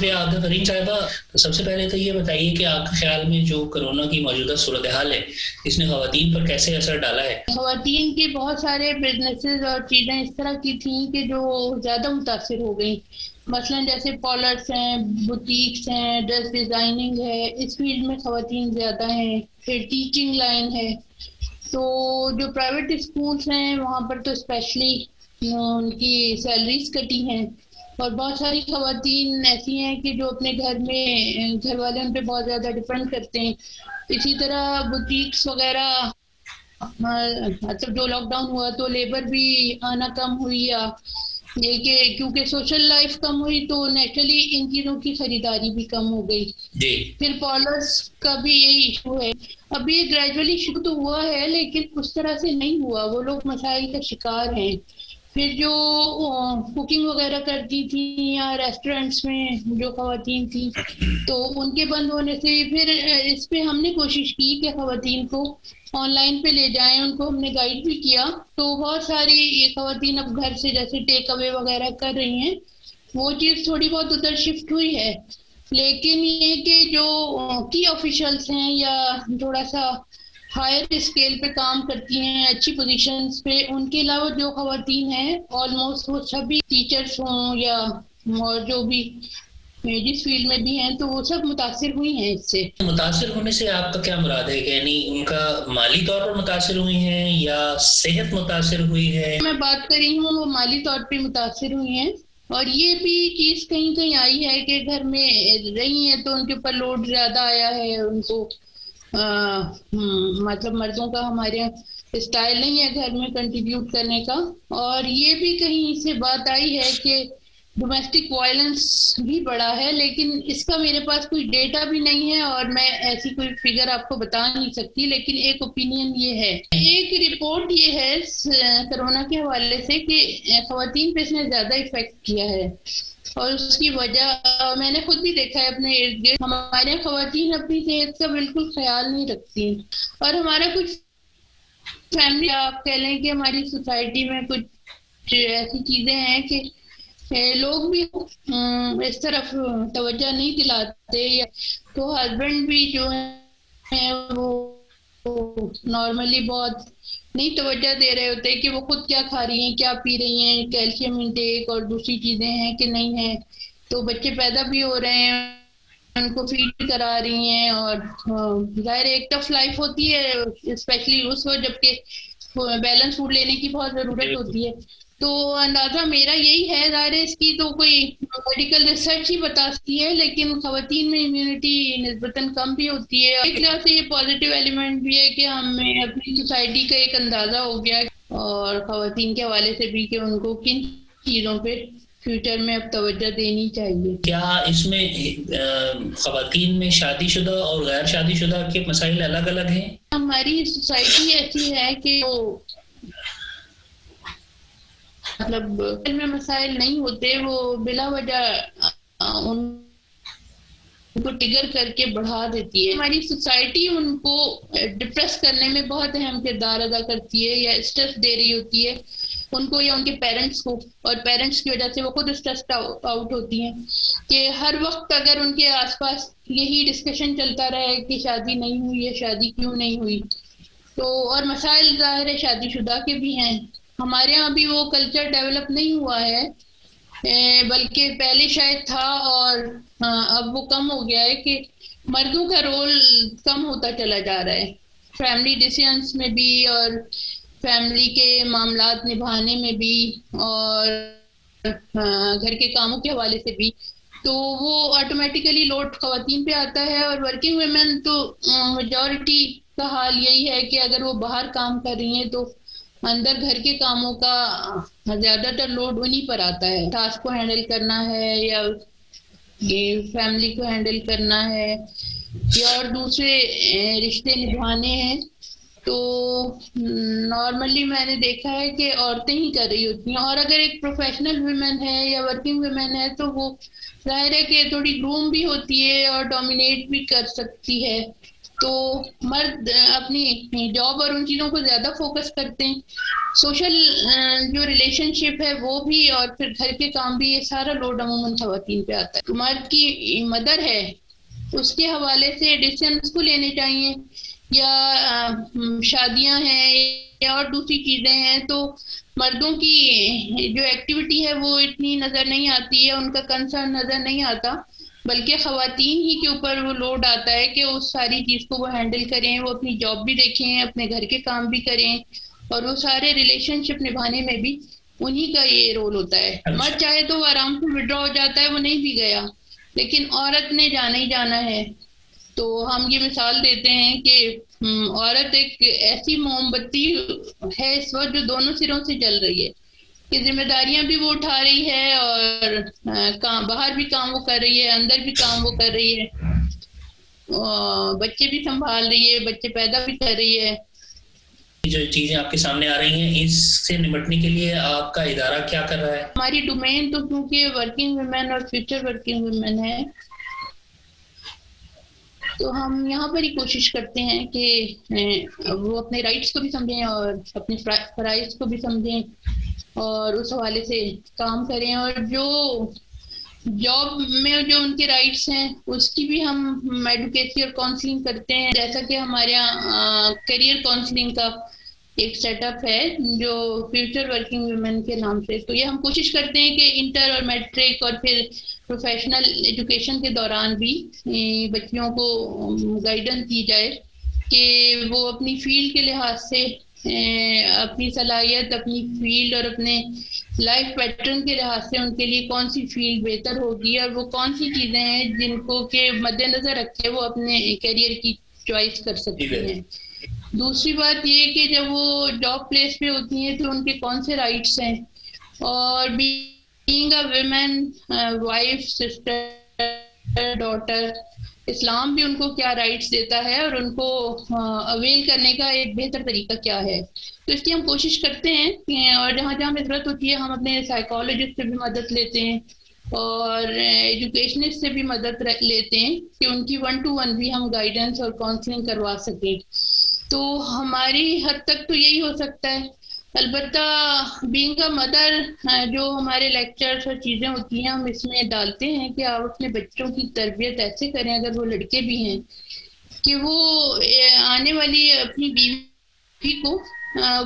شکریہ آپ کا فرین صاحبہ. سب سے پہلے تو یہ بتائیے کہ آپ کے خیال میں جو کرونا کی موجودہ صورتحال ہے اس نے خواتین پر کیسے اثر ڈالا ہے؟ خواتین کے بہت سارے بزنسز اور چیزیں اس طرح کی تھیں کہ جو زیادہ متاثر ہو گئیں. مثلا جیسے پارلرس ہیں، بوتیکس ہیں، ڈریس ڈیزائننگ ہے، اس فیلڈ میں خواتین زیادہ ہیں. پھر ٹیچنگ لائن ہے. تو جو پرائیویٹ اسکولس ہیں وہاں پر تو اسپیشلی ان کی سیلریز کٹی ہیں. اور بہت ساری خواتین ایسی ہیں کہ جو اپنے گھر میں گھر والے ان پہ بہت زیادہ ڈپینڈ کرتے ہیں. اسی طرح بوتیکس وغیرہ، مطلب جو لاک ڈاؤن ہوا تو لیبر بھی آنا کم ہوئی، یا یہ کہ کیونکہ سوشل لائف کم ہوئی تو نیچرلی ان چیزوں کی خریداری بھی کم ہو گئی. جی. پھر پارلرس کا بھی یہی ایشو ہے. ابھی یہ گریجولی شروع تو ہوا ہے لیکن اس طرح سے نہیں ہوا، وہ لوگ مسائل کا شکار ہیں. پھر جو کوکنگ وغیرہ کرتی تھیں یا ریسٹورینٹس میں جو خواتین تھیں تو ان کے بند ہونے سے پھر اس پہ ہم نے کوشش کی کہ خواتین کو آن لائن پہ لے جائیں. ان کو ہم نے گائیڈ بھی کیا. تو بہت ساری یہ خواتین اب گھر سے جیسے ٹیک اوے وغیرہ کر رہی ہیں، وہ چیز تھوڑی بہت ادھر شفٹ ہوئی ہے. لیکن یہ کہ جو کی آفیشلس ہیں یا تھوڑا سا ہائر اسکیل پہ کام کرتی ہیں اچھی پوزیشنز پہ، ان کے علاوہ جو خواتین ہیں آلموسٹ وہ سبھی ٹیچرس ہوں یا اور جو بھی جس فیلڈ میں بھی ہیں تو وہ سب متاثر ہوئی ہیں اس سے. متاثر ہونے سے آپ کا کیا مراد ہے؟ یعنی ان کا مالی طور پر متاثر ہوئی ہیں یا صحت متاثر ہوئی ہے؟ میں بات کر رہی ہوں وہ مالی طور پہ متاثر ہوئی ہیں. اور یہ بھی چیز کہیں کہیں آئی ہے کہ گھر میں رہی ہیں تو ان کے اوپر لوڈ زیادہ آیا ہے. ان کو مطلب مردوں کا ہمارے اسٹائل نہیں ہے گھر میں کنٹریبیوٹ کرنے کا. اور یہ بھی کہیں سے بات آئی ہے کہ ڈومیسٹک وائلنس بھی بڑھا ہے، لیکن اس کا میرے پاس کوئی ڈیٹا بھی نہیں ہے اور میں ایسی کوئی فگر آپ کو بتا نہیں سکتی. لیکن ایک اوپینین یہ ہے، ایک رپورٹ یہ ہے کرونا کے حوالے سے کہ خواتین پہ اس نے زیادہ افیکٹ کیا ہے. اور اس کی وجہ میں نے خود بھی دیکھا ہے اپنے ارد گرد. ہمارے خواتین اپنی صحت کا بالکل خیال نہیں رکھتی. اور ہمارا کچھ فیملی، آپ کہہ لیں کہ ہماری سوسائٹی میں کچھ ایسی چیزیں ہیں کہ لوگ بھی اس طرف توجہ نہیں دلاتے. تو ہسبینڈ بھی جو ہیں وہ نارملی بہت نہیں توجہ دے رہے ہوتے کہ وہ خود کیا کھا رہی ہیں، کیا پی رہی ہیں، کیلشیم انٹیک اور دوسری چیزیں ہیں کہ نہیں ہیں. تو بچے پیدا بھی ہو رہے ہیں، ان کو فیڈ کرا رہی ہیں. اور ظاہر ایک ٹف لائف ہوتی ہے اسپیشلی اس وقت جبکہ بیلنس فوڈ لینے کی بہت ضرورت ہوتی ہے. تو اندازہ میرا یہی ہے، ظاہر اس کی تو کوئی میڈیکل ریسرچ ہی بتاتی ہے، لیکن خواتین میں امیونٹی نسبتاً کم بھی ہوتی ہے. ایک طرح سے یہ پازیٹیو ایلیمنٹ بھی ہے کہ ہمیں اپنی سوسائٹی کا ایک اندازہ ہو گیا اور خواتین کے حوالے سے بھی کہ ان کو کن چیزوں پہ فیوچر میں اب توجہ دینی چاہیے. کیا اس میں خواتین میں شادی شدہ اور غیر شادی شدہ کے مسائل الگ الگ ہیں؟ ہماری سوسائٹی ایسی ہے کہ مطلب میں مسائل نہیں ہوتے، وہ بلا وجہ ان کو ٹگر کر کے بڑھا دیتی ہے. ہماری سوسائٹی ان کو ڈپریس کرنے میں بہت اہم کردار ادا کرتی ہے یا اسٹریس دے رہی ہوتی ہے ان کو یا ان کے پیرنٹس کو. اور پیرنٹس کی وجہ سے وہ خود اسٹریسڈ آؤٹ ہوتی ہیں کہ ہر وقت اگر ان کے آس پاس یہی ڈسکشن چلتا رہے کہ شادی نہیں ہوئی ہے، شادی کیوں نہیں ہوئی. تو اور مسائل ظاہر ہے شادی شدہ کے بھی ہیں. ہمارے یہاں بھی وہ کلچر ڈیولپ نہیں ہوا ہے، بلکہ پہلے شاید تھا اور اب وہ کم ہو گیا ہے کہ مردوں کا رول کم ہوتا چلا جا رہا ہے فیملی ڈیسیژنس میں بھی اور فیملی کے معاملات نبھانے میں بھی اور گھر کے کاموں کے حوالے سے بھی. تو وہ آٹومیٹیکلی لوڈ خواتین پہ آتا ہے. اور ورکنگ ویمن تو میجورٹی کا حال یہی ہے کہ اگر وہ باہر کام کر رہی ہیں تو اندر گھر کے کاموں کا زیادہ تر لوڈ انہی پر آتا ہے. ٹاسک کو ہینڈل کرنا ہے یا یہ فیملی کو ہینڈل کرنا ہے یا اور دوسرے رشتے نبھانے ہیں. تو نارملی میں نے دیکھا ہے کہ عورتیں ہی کر رہی ہوتی ہیں. اور اگر ایک پروفیشنل ویمن ہے یا ورکنگ ویمن ہے تو وہ ظاہر ہے کہ تھوڑی گروم بھی ہوتی ہے اور ڈومینیٹ بھی کر سکتی ہے. تو مرد اپنی جاب اور ان چیزوں کو زیادہ فوکس کرتے ہیں. سوشل جو ریلیشن شپ ہے وہ بھی، اور پھر گھر کے کام بھی، یہ سارا لوڈ عموماً خواتین پہ آتا ہے. مرد کی مدر ہے، اس کے حوالے سے ڈیسیزن اس کو لینے چاہیے، یا شادیاں ہیں یا اور دوسری چیزیں ہیں، تو مردوں کی جو ایکٹیویٹی ہے وہ اتنی نظر نہیں آتی ہے، ان کا کنسرن نظر نہیں آتا، بلکہ خواتین ہی کے اوپر وہ لوڈ آتا ہے کہ اس ساری چیز کو وہ ہینڈل کریں، وہ اپنی جاب بھی دیکھیں، اپنے گھر کے کام بھی کریں، اور وہ سارے ریلیشن شپ نبھانے میں بھی انہی کا یہ رول ہوتا ہے. مرد چاہے تو وہ آرام سے وڈرا ہو جاتا ہے، وہ نہیں بھی گیا، لیکن عورت نے جانا ہی جانا ہے. تو ہم یہ مثال دیتے ہیں کہ عورت ایک ایسی موم بتی ہے اس وقت جو دونوں سروں سے جل رہی ہے، کہ ذمہ داریاں بھی وہ اٹھا رہی ہے، اور باہر بھی کام وہ کر رہی ہے، اندر بھی کام وہ کر رہی ہے، بچے بھی سنبھال رہی ہے، بچے پیدا بھی کر رہی ہے. جو چیزیں آپ کے سامنے آ رہی ہیں، اس سے نمٹنے کے لیے آپ کا ادارہ کیا کر رہا ہے؟ ہماری ڈومین تو کیونکہ ورکنگ ویمن اور فیوچر ورکنگ ویمن ہے، تو ہم یہاں پر ہی کوشش کرتے ہیں کہ وہ اپنے رائٹس کو بھی سمجھیں اور اپنے فرائض کو بھی سمجھیں، اور اس حوالے سے کام کریں. اور جو جاب میں جو ان کے رائٹس ہیں اس کی بھی ہم ایڈوکیسی اور کاؤنسلنگ کرتے ہیں، جیسا کہ ہمارے یہاں کیریئر کاؤنسلنگ کا ایک سیٹ اپ ہے جو فیوچر ورکنگ ویمن کے نام سے. تو یہ ہم کوشش کرتے ہیں کہ انٹر اور میٹرک اور پھر پروفیشنل ایجوکیشن کے دوران بھی بچیوں کو گائیڈنس دی جائے کہ وہ اپنی فیلڈ کے لحاظ سے اپنی صلاحیت، اپنی فیلڈ اور اپنے لائف پیٹرن کے لحاظ سے ان کے لیے کون سی فیلڈ بہتر ہوگی، اور وہ کون سی چیزیں ہیں جن کو کہ مد نظر رکھے وہ اپنے کیریئر کی چوائس کر سکتی ہیں. دوسری بات یہ کہ جب وہ جاب پلیس پہ ہوتی ہیں تو ان کے کون سے رائٹس ہیں، اور being a woman, wife, sister, daughter, اسلام بھی ان کو کیا رائٹس دیتا ہے، اور ان کو اویل کرنے کا ایک بہتر طریقہ کیا ہے. تو اس کی ہم کوشش کرتے ہیں، اور جہاں جہاں ہمیں ضرورت ہوتی ہے ہم اپنے سائیکالوجسٹ سے بھی مدد لیتے ہیں، اور ایجوکیشنسٹ سے بھی مدد لیتے ہیں کہ ان کی 1-to-1 بھی ہم گائیڈنس اور کاؤنسلنگ کروا سکیں. تو ہماری حد تک تو یہی ہو سکتا ہے. البتہ بینگ اے مدر جو ہمارے لیکچرز اور چیزیں ہوتی ہیں ہم اس میں ڈالتے ہیں کہ آپ اپنے بچوں کی تربیت ایسے کریں، اگر وہ لڑکے بھی ہیں، کہ وہ آنے والی اپنی بیوی کو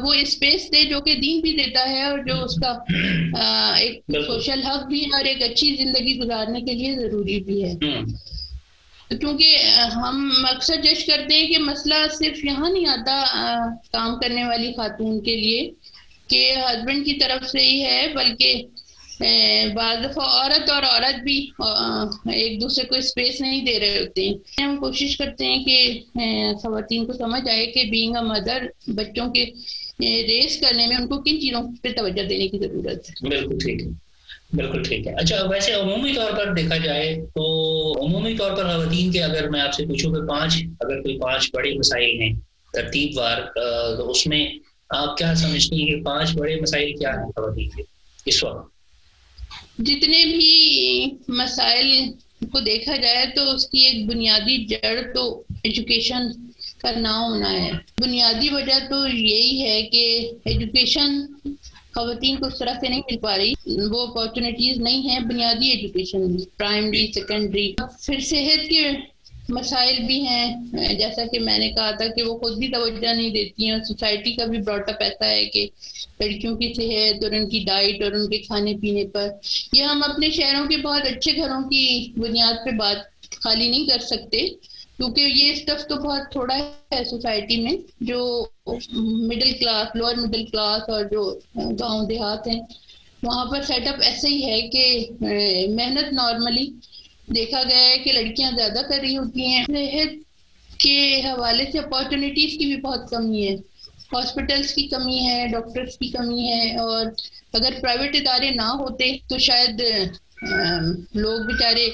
وہ اسپیس دے جو کہ دین بھی دیتا ہے، اور جو اس کا ایک سوشل حق بھی ہے، اور ایک اچھی زندگی گزارنے کے لیے ضروری بھی ہے. کیونکہ ہم اکثر جج کرتے ہیں کہ مسئلہ صرف یہاں نہیں آتا کام کرنے والی خاتون کے لیے کہ ہسبینڈ کی طرف سے ہی ہے، بلکہ بعض دفعہ عورت اور عورت بھی ایک دوسرے کو اسپیس نہیں دے رہے ہوتے ہیں. ہم کوشش کرتے ہیں کہ خواتین کو سمجھ آئے کہ بینگ اے مدر بچوں کے ریس کرنے میں ان کو کن چیزوں پہ توجہ دینے کی ضرورت ہے. بالکل ٹھیک ہے، بالکل ٹھیک ہے. اچھا، ویسے عمومی طور پر دیکھا جائے تو عمومی طور پر خواتین کے اگر میں آپ سے پوچھوں کہ اگر کوئی 5 بڑے مسائل ہیں ترتیب وار، تو اس میں آپ کیا سمجھتی ہیں کہ 5 بڑے مسائل کیا ہیں خواتین کے اس وقت؟ جتنے بھی مسائل کو دیکھا جائے تو اس کی ایک بنیادی جڑ تو ایجوکیشن کا نہ ہونا ہے. بنیادی وجہ تو یہی ہے کہ ایجوکیشن خواتین کو اس طرح سے نہیں مل پا رہی، وہ اپارچونیٹیز نہیں ہیں بنیادی ایجوکیشن، پرائمری، سیکنڈری. پھر صحت کے مسائل بھی ہیں، جیسا کہ میں نے کہا تھا کہ وہ خود بھی توجہ نہیں دیتی ہیں. سوسائٹی کا بھی براٹ اپ ایسا ہے کہ لڑکیوں کی صحت اور ان کی ڈائٹ اور ان کے کھانے پینے پر، یہ ہم اپنے شہروں کے بہت اچھے گھروں کی بنیاد پہ بات خالی نہیں کر سکتے، کیونکہ یہ اسٹف تو بہت تھوڑا ہے سوسائٹی میں. جو middle class, lower middle class اور جو گاؤں دیہات ہیں وہاں پر سیٹ اپ ایسا ہی ہے کہ محنت نارملی دیکھا گیا ہے کہ لڑکیاں زیادہ کر رہی ہوتی ہیں. صحت کے حوالے سے اپارچونیٹیز کی بھی بہت کمی ہے، ہاسپٹلس کی کمی ہے، ڈاکٹرز کی کمی ہے، اور اگر پرائیویٹ ادارے نہ ہوتے تو شاید لوگ بیچارے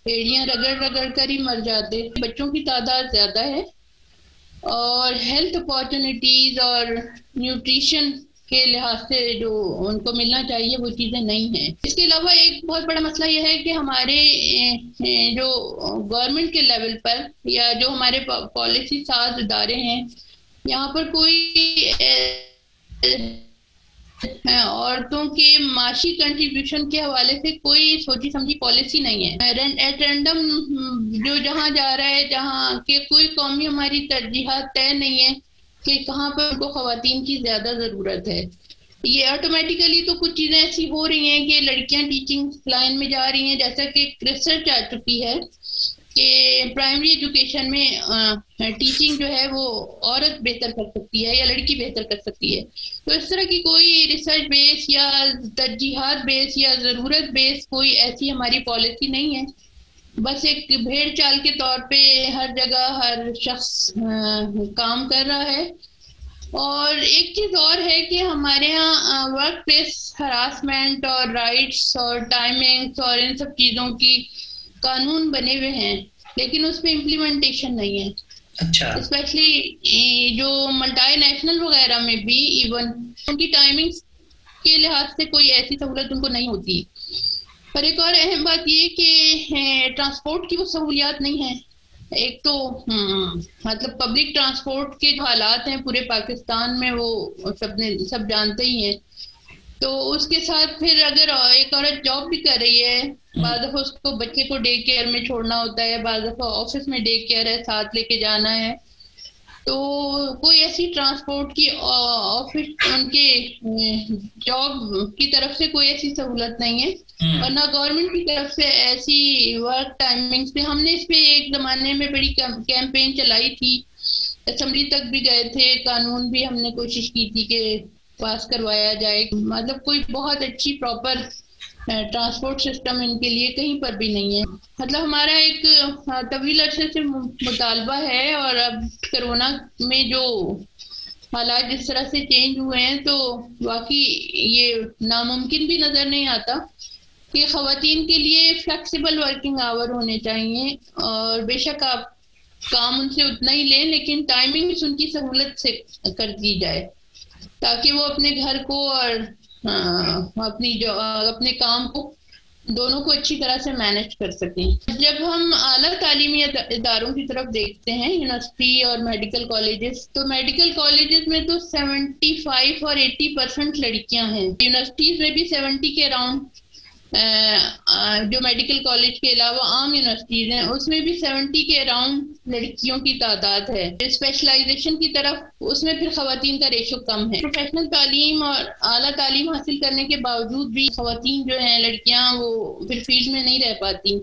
ایڑیاں رگڑ رگڑ کر ہی مر جاتے. بچوں کی تعداد زیادہ ہے، اور ہیلتھ اپارچونیٹیز اور نیوٹریشن کے لحاظ سے جو ان کو ملنا چاہیے وہ چیزیں نہیں ہیں. اس کے علاوہ ایک بہت بڑا مسئلہ یہ ہے کہ ہمارے جو گورنمنٹ کے لیول پر یا جو ہمارے پالیسی ساز ادارے ہیں یہاں پر کوئی عورتوں کے معاشی کنٹریبیوشن کے حوالے سے کوئی سوچی سمجھی پالیسی نہیں ہے. ایٹ رینڈم جو جہاں جا رہا ہے جہاں کہ کوئی قومی ہماری ترجیحات طے نہیں ہے کہ کہاں پر ان کو خواتین کی زیادہ ضرورت ہے. یہ آٹومیٹیکلی تو کچھ چیزیں ایسی ہو رہی ہیں کہ لڑکیاں ٹیچنگ لائن میں جا رہی ہیں, جیسا کہ ریسرچ آ چکی ہے کہ پرائمری ایجوکیشن میں ٹیچنگ جو ہے وہ عورت بہتر کر سکتی ہے یا لڑکی بہتر کر سکتی ہے. تو اس طرح کی کوئی ریسرچ بیس یا ترجیحات بیس یا ضرورت بیس کوئی ایسی ہماری پالیسی نہیں ہے. بس ایک بھیڑ چال کے طور پہ ہر جگہ ہر شخص کام کر رہا ہے. اور ایک چیز اور ہے کہ ہمارے یہاں ورک پلیس ہراسمنٹ اور رائٹس اور ٹائمنگس اور ان سب چیزوں کی قانون بنے ہوئے ہیں لیکن اس پہ امپلیمنٹیشن نہیں ہے. اچھا, اسپیشلی جو ملٹی نیشنل وغیرہ میں بھی ایون ان کی ٹائمنگس کے لحاظ سے کوئی ایسی سہولت ان کو نہیں ہوتی. پر ایک اور اہم بات یہ کہ ٹرانسپورٹ کی وہ سہولیات نہیں ہیں. ایک تو مطلب پبلک ٹرانسپورٹ کے جو حالات ہیں پورے پاکستان میں وہ سب جانتے ہی ہیں. تو اس کے ساتھ پھر اگر ایک عورت جاب بھی کر رہی ہے بعض دفعہ اس کو بچے کو ڈے کیئر میں چھوڑنا ہوتا ہے, بعض دفعہ آفس میں ڈے کیئر ہے ساتھ لے کے جانا ہے. تو کوئی ایسی ٹرانسپورٹ کی آفس ان کے جاب کی طرف سے کوئی ایسی سہولت نہیں ہے اور نہ گورنمنٹ کی طرف سے ایسی ورک ٹائمنگس پہ. ہم نے اس پہ ایک زمانے میں بڑی کیمپین چلائی تھی, اسمبلی تک بھی گئے تھے, قانون بھی ہم نے کوشش کی تھی کہ پاس کروایا جائے. مطلب کوئی بہت اچھی پراپر ٹرانسپورٹ سسٹم ان کے لیے کہیں پر بھی نہیں ہے. مطلب ہمارا ایک طویل عرصے سے مطالبہ ہے اور اب کرونا میں جو حالات جس طرح سے چینج ہوئے ہیں تو واقعی یہ ناممکن بھی نظر نہیں آتا کہ خواتین کے لیے فلیکسیبل ورکنگ آور ہونے چاہیے. اور بے شک آپ کام ان سے اتنا ہی لیں لیکن ٹائمنگ ان کی سہولت سے کر دی جائے تاکہ وہ اپنے گھر کو اور اپنے کام کو دونوں کو اچھی طرح سے مینج کر سکیں. جب ہم اعلیٰ تعلیمی اداروں کی طرف دیکھتے ہیں یونیورسٹی اور میڈیکل کالجز, تو میڈیکل کالجز میں تو 75 اور 80% لڑکیاں ہیں. یونیورسٹیز میں بھی 70 کے اراؤنڈ, جو میڈیکل کالج کے علاوہ عام یونیورسٹیز ہیں اس میں بھی 70 کے اراؤنڈ لڑکیوں کی تعداد ہے. اسپیشلائزیشن کی طرف اس میں پھر خواتین کا ریشو کم ہے. پروفیشنل تعلیم اور اعلیٰ تعلیم حاصل کرنے کے باوجود بھی خواتین جو ہیں لڑکیاں وہ پھر فیلڈ میں نہیں رہ پاتی.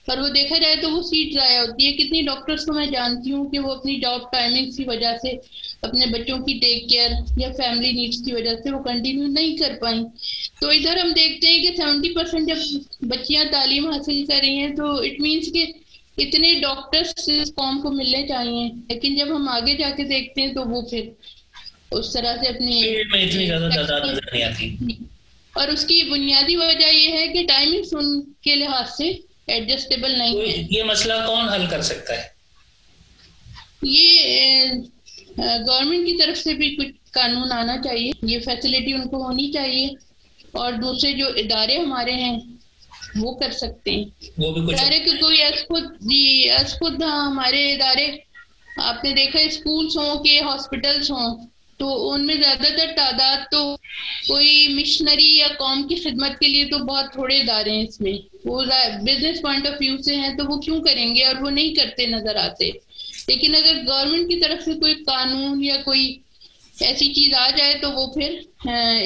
پر وہ دیکھا جائے تو وہ سیٹ ضائع ہوتی ہے. کتنی ڈاکٹرز کو میں جانتی ہوں کہ وہ اپنی جاب ٹائمنگ کی وجہ سے اپنے بچوں کی ٹیک کیئر یا فیملی نیڈس کی وجہ سے وہ کنٹینیو نہیں کر پائیں. تو ادھر ہم دیکھتے ہیں کہ 70% جب بچیاں تعلیم حاصل کر رہی ہیں تو اٹ مینس کہ اتنے ڈاکٹرز اس قوم کو ملنے چاہیے, لیکن جب ہم آگے جا کے دیکھتے ہیں تو وہ پھر اس طرح سے اپنی اتنی زیادہ تعداد نظر نہیں آتی. اور اس کی بنیادی وجہ یہ ہے کہ ٹائمنگز ان کے لحاظ سے ایڈجسٹیبل نہیں ہے. یہ مسئلہ کون حل کر سکتا ہے؟ یہ گورنمنٹ کی طرف سے بھی کچھ قانون آنا چاہیے, یہ فیسلٹی ان کو ہونی چاہیے اور دوسرے جو ادارے ہمارے ہیں وہ کر سکتے ہیں. وہ بھی کچھ ادارے کہ کوئی از خود ہمارے ادارے آپ نے دیکھا اسکولز ہوں کہ ہاسپٹلس ہوں تو ان میں زیادہ تر تعداد تو کوئی مشنری یا قوم کی خدمت کے لیے تو بہت تھوڑے ادارے ہیں. اس میں وہ بزنس پوائنٹ آف ویو سے ہیں تو وہ کیوں کریں گے اور وہ نہیں کرتے نظر آتے. لیکن اگر گورنمنٹ کی طرف سے کوئی قانون یا کوئی ایسی چیز آ جائے تو وہ پھر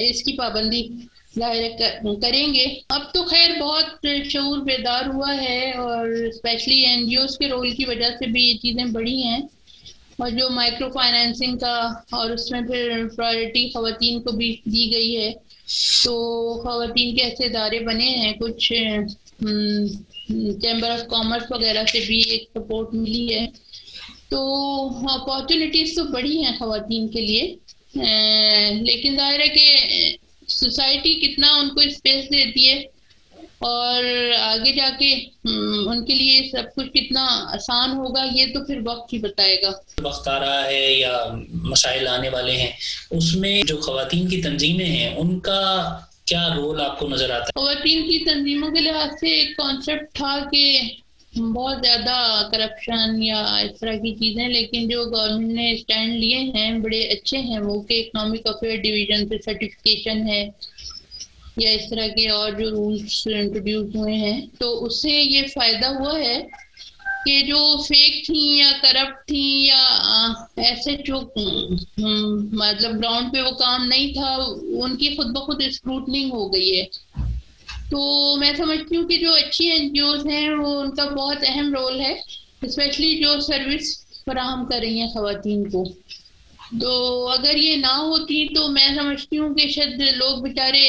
اس کی پابندی ظاہر کریں گے. اب تو خیر بہت شعور بیدار ہوا ہے اور اسپیشلی این جی اوز کے رول کی وجہ سے بھی یہ چیزیں بڑھی ہیں اور جو مائکرو فائنینسنگ کا اور اس میں پھر پرائرٹی خواتین کو بھی دی گئی ہے تو خواتین کے ایسے ادارے بنے ہیں. کچھ چیمبر آف کامرس وغیرہ سے بھی ایک سپورٹ ملی ہے تو اپارچونیٹیز تو بڑی ہیں خواتین کے لیے. لیکن ظاہر ہے کہ سوسائٹی کتنا ان کو اسپیس دیتی ہے اور آگے جا کے ان کے لیے سب کچھ کتنا آسان ہوگا یہ تو پھر وقت ہی بتائے گا. وقت آ رہا ہے یا مسائل آنے والے ہیں، اس میں جو خواتین کی تنظیمیں ہیں ان کا کیا رول آپ کو نظر آتا ہے؟ خواتین کی تنظیموں کے لحاظ سے ایک کانسیپٹ تھا کہ بہت زیادہ کرپشن یا اس طرح کی چیزیں، لیکن جو گورنمنٹ نے اسٹینڈ لیے ہیں بڑے اچھے ہیں وہ، کہ اکنامک افیئر ڈویژن سے سرٹیفکیشن ہے یا اس طرح کے اور جو رولز انٹروڈیوس ہوئے ہیں، تو اس سے یہ فائدہ ہوا ہے کہ جو فیک تھیں یا کرپٹ تھیں یا ایسے جو مطلب گراؤنڈ پہ وہ کام نہیں تھا، ان کی خود بخود اسکروٹنگ ہو گئی ہے. تو میں سمجھتی ہوں کہ جو اچھی این جی اوز ہیں وہ ان کا بہت اہم رول ہے، اسپیشلی جو سروس فراہم کر رہی ہیں خواتین کو. تو اگر یہ نہ ہوتی تو میں سمجھتی ہوں کہ شاید لوگ بیچارے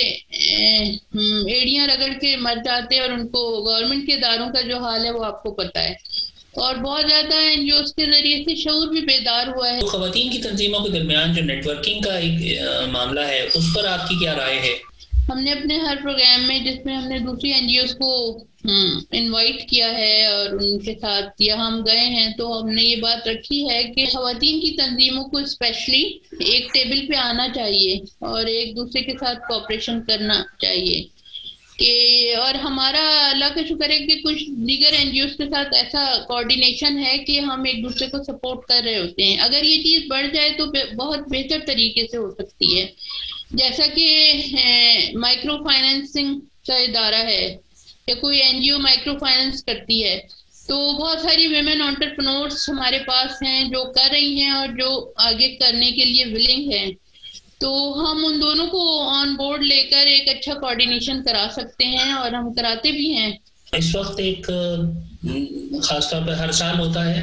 ایڑیاں رگڑ کے مر جاتے، اور ان کو گورنمنٹ کے اداروں کا جو حال ہے وہ آپ کو پتہ ہے. اور بہت زیادہ این جی اوز کے ذریعے سے شعور بھی بیدار ہوا ہے. خواتین کی تنظیموں کے درمیان جو نیٹ ورکنگ کا ایک معاملہ ہے اس پر آپ کی کیا رائے ہے؟ ہم نے اپنے ہر پروگرام میں جس میں ہم نے دوسری این جی اوز کو انوائٹ کیا ہے اور ان کے ساتھ یا ہم گئے ہیں، تو ہم نے یہ بات رکھی ہے کہ خواتین کی تنظیموں کو اسپیشلی ایک ٹیبل پہ آنا چاہیے اور ایک دوسرے کے ساتھ کوآپریشن کرنا چاہیے. کہ اور ہمارا اللہ کا شکر ہے کہ کچھ دیگر این جی اوز کے ساتھ ایسا کوآرڈینیشن ہے کہ ہم ایک دوسرے کو سپورٹ کر رہے ہوتے ہیں. اگر یہ چیز بڑھ جائے تو بہت بہتر طریقے سے ہو سکتی ہے. جیسا کہ مائکرو فائنینسنگ کا ادارہ ہے یا کوئی این جی او مائکرو فائنینس کرتی ہے، تو بہت ساری ویمن انٹرپرنورس ہمارے پاس ہیں جو کر رہی ہیں اور جو آگے کرنے کے لیے ولنگ ہیں. تو ہم ان دونوں کو آن بورڈ لے کر ایک اچھا کوآرڈینیشن کرا سکتے ہیں، اور ہم کراتے بھی ہیں. اس وقت ایک خاص طور پر ہر سال ہوتا ہے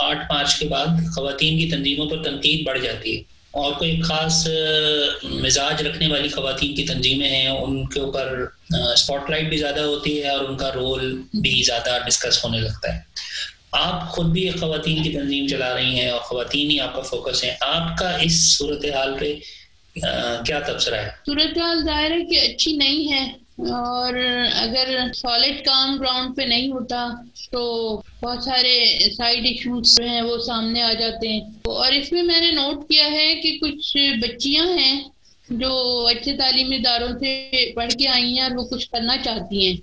8 مارچ کے بعد خواتین کی تنظیموں پر تنقید بڑھ جاتی ہے، اور کوئی خاص مزاج رکھنے والی خواتین کی تنظیمیں ہیں ان کے اوپر اسپاٹ لائٹ بھی زیادہ ہوتی ہے اور ان کا رول بھی زیادہ ڈسکس ہونے لگتا ہے. آپ خود بھی ایک خواتین کی تنظیم چلا رہی ہیں اور خواتین ہی آپ کا فوکس ہے، آپ کا اس صورتحال پہ کیا تبصرہ ہے؟ صورتحال ظاہر ہے کہ اچھی نہیں ہے، اور اگر سالڈ کام گراؤنڈ پہ نہیں ہوتا تو بہت سارے سائیڈ ایشوز ہیں وہ سامنے آ جاتے ہیں. اور اس میں نے نوٹ کیا ہے کہ کچھ بچیاں ہیں جو اچھے تعلیمی اداروں سے پڑھ کے آئی ہیں اور وہ کچھ کرنا چاہتی ہیں.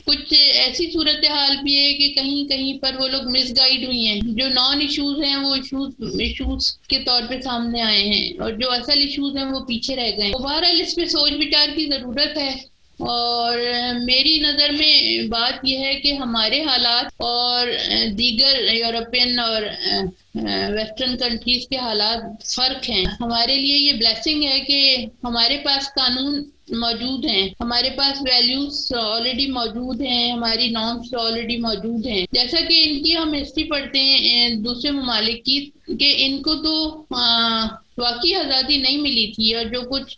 کچھ ایسی صورتحال بھی ہے کہ کہیں کہیں پر وہ لوگ مس گائیڈ ہوئی ہیں. جو نان ایشوز ہیں وہ ایشوز کے طور پہ سامنے آئے ہیں، اور جو اصل ایشوز ہیں وہ پیچھے رہ گئے. بہرحال اس پہ سوچ وچار کی ضرورت ہے، اور میری نظر میں بات یہ ہے کہ ہمارے حالات اور دیگر یورپین اور ویسٹرن کنٹریز کے حالات فرق ہیں. ہمارے لیے یہ بلیسنگ ہے کہ ہمارے پاس قانون موجود ہیں، ہمارے پاس ویلیوز آلریڈی موجود ہیں، ہماری نارمز آلریڈی موجود ہیں. جیسا کہ ان کی ہم ہسٹری پڑھتے ہیں دوسرے ممالک کی، کہ ان کو تو واقعی آزادی نہیں ملی تھی، اور جو کچھ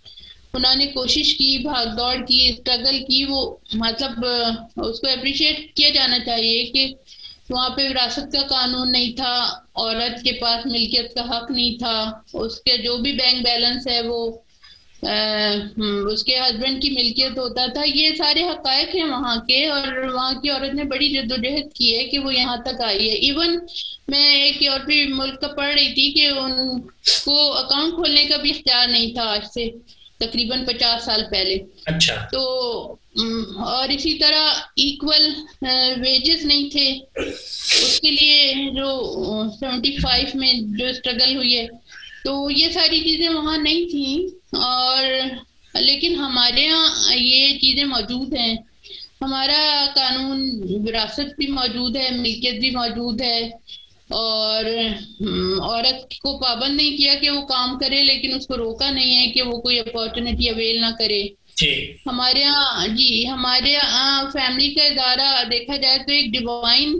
انہوں نے کوشش کی، بھاگ دوڑ کی، اسٹرگل کی، وہ مطلب اس کو اپریشیٹ کیا جانا چاہیے کہ وہاں پہ وراثت کا قانون نہیں تھا، عورت کے پاس ملکیت کا حق نہیں تھا، اس کے جو بھی بینک بیلنس ہے وہ اس کے ہسبینڈ کی ملکیت ہوتا تھا. یہ سارے حقائق ہیں وہاں کے، اور وہاں کی عورت نے بڑی جدوجہد کی ہے کہ وہ یہاں تک آئی ہے. ایون میں ایک یورپی ملک کا پڑھ رہی تھی کہ ان کو اکاؤنٹ کھولنے کا بھی اختیار نہیں تھا آج سے تقریباً 50 سال پہلے. اچھا. تو اور اسی طرح ایکول ویجز نہیں تھے، اس کے لیے جو 75 میں جو اسٹرگل ہوئی ہے، تو یہ ساری چیزیں وہاں نہیں تھیں. اور لیکن ہمارے ہاں یہ چیزیں موجود ہیں. ہمارا قانون وراثت بھی موجود ہے، ملکیت بھی موجود ہے، اور عورت کو پابند نہیں کیا کہ وہ کام کرے، لیکن اس کو روکا نہیں ہے کہ وہ کوئی اپارچونٹی اویل نہ کرے. ہمارے یہاں فیملی کا ادارہ دیکھا جائے تو ایک ڈیوائن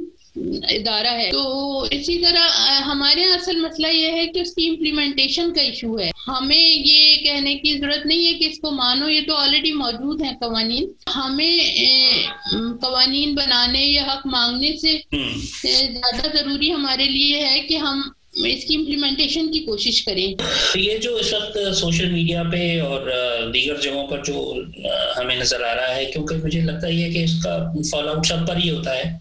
ادارہ ہے. تو اسی طرح ہمارے یہاں اصل مسئلہ یہ ہے کہ اس کی امپلیمنٹیشن کا ایشو ہے. ہمیں یہ کہنے کی ضرورت نہیں ہے کہ اس کو مانو، یہ تو آلریڈی موجود ہیں قوانین. ہمیں قوانین بنانے یا حق مانگنے سے زیادہ ضروری ہمارے لیے ہے کہ ہم اس کی امپلیمنٹیشن کی کوشش کریں. یہ جو اس وقت سوشل میڈیا پہ اور دیگر جگہوں پر جو ہمیں نظر آ رہا ہے، کیونکہ مجھے لگتا ہے کہ اس کا فال آؤٹ سب پر ہی ہوتا ہے.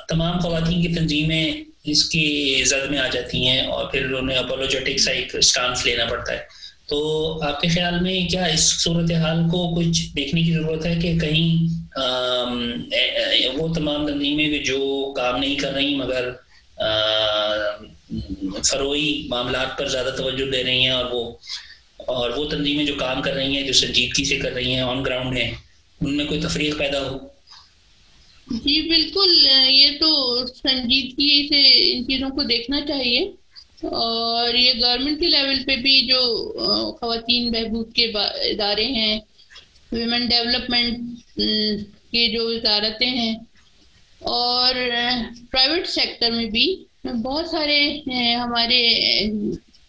تمام خواتین کی تنظیمیں اس کی زد میں آ جاتی ہیں اور پھر انہیں اپولوجیٹک سا ایک اسٹانس لینا پڑتا ہے. تو آپ کے خیال میں کیا اس صورتحال کو کچھ دیکھنے کی ضرورت ہے کہ کہیں وہ تمام تنظیمیں جو کام نہیں کر رہی مگر فروئی معاملات پر زیادہ توجہ دے رہی ہیں، اور وہ تنظیمیں جو کام کر رہی ہیں، جو سنجیدگی سے کر رہی ہیں، آن گراؤنڈ ہیں، ان میں کوئی تفریق پیدا ہو؟ جی بالکل، یہ تو سنجیدگی سے ان چیزوں کو دیکھنا چاہیے، اور یہ گورنمنٹ کے لیول پہ بھی جو خواتین بہبود کے ادارے ہیں، ویمن ڈیولپمنٹ کی جو وزارتیں ہیں، اور پرائیویٹ سیکٹر میں بھی بہت سارے ہمارے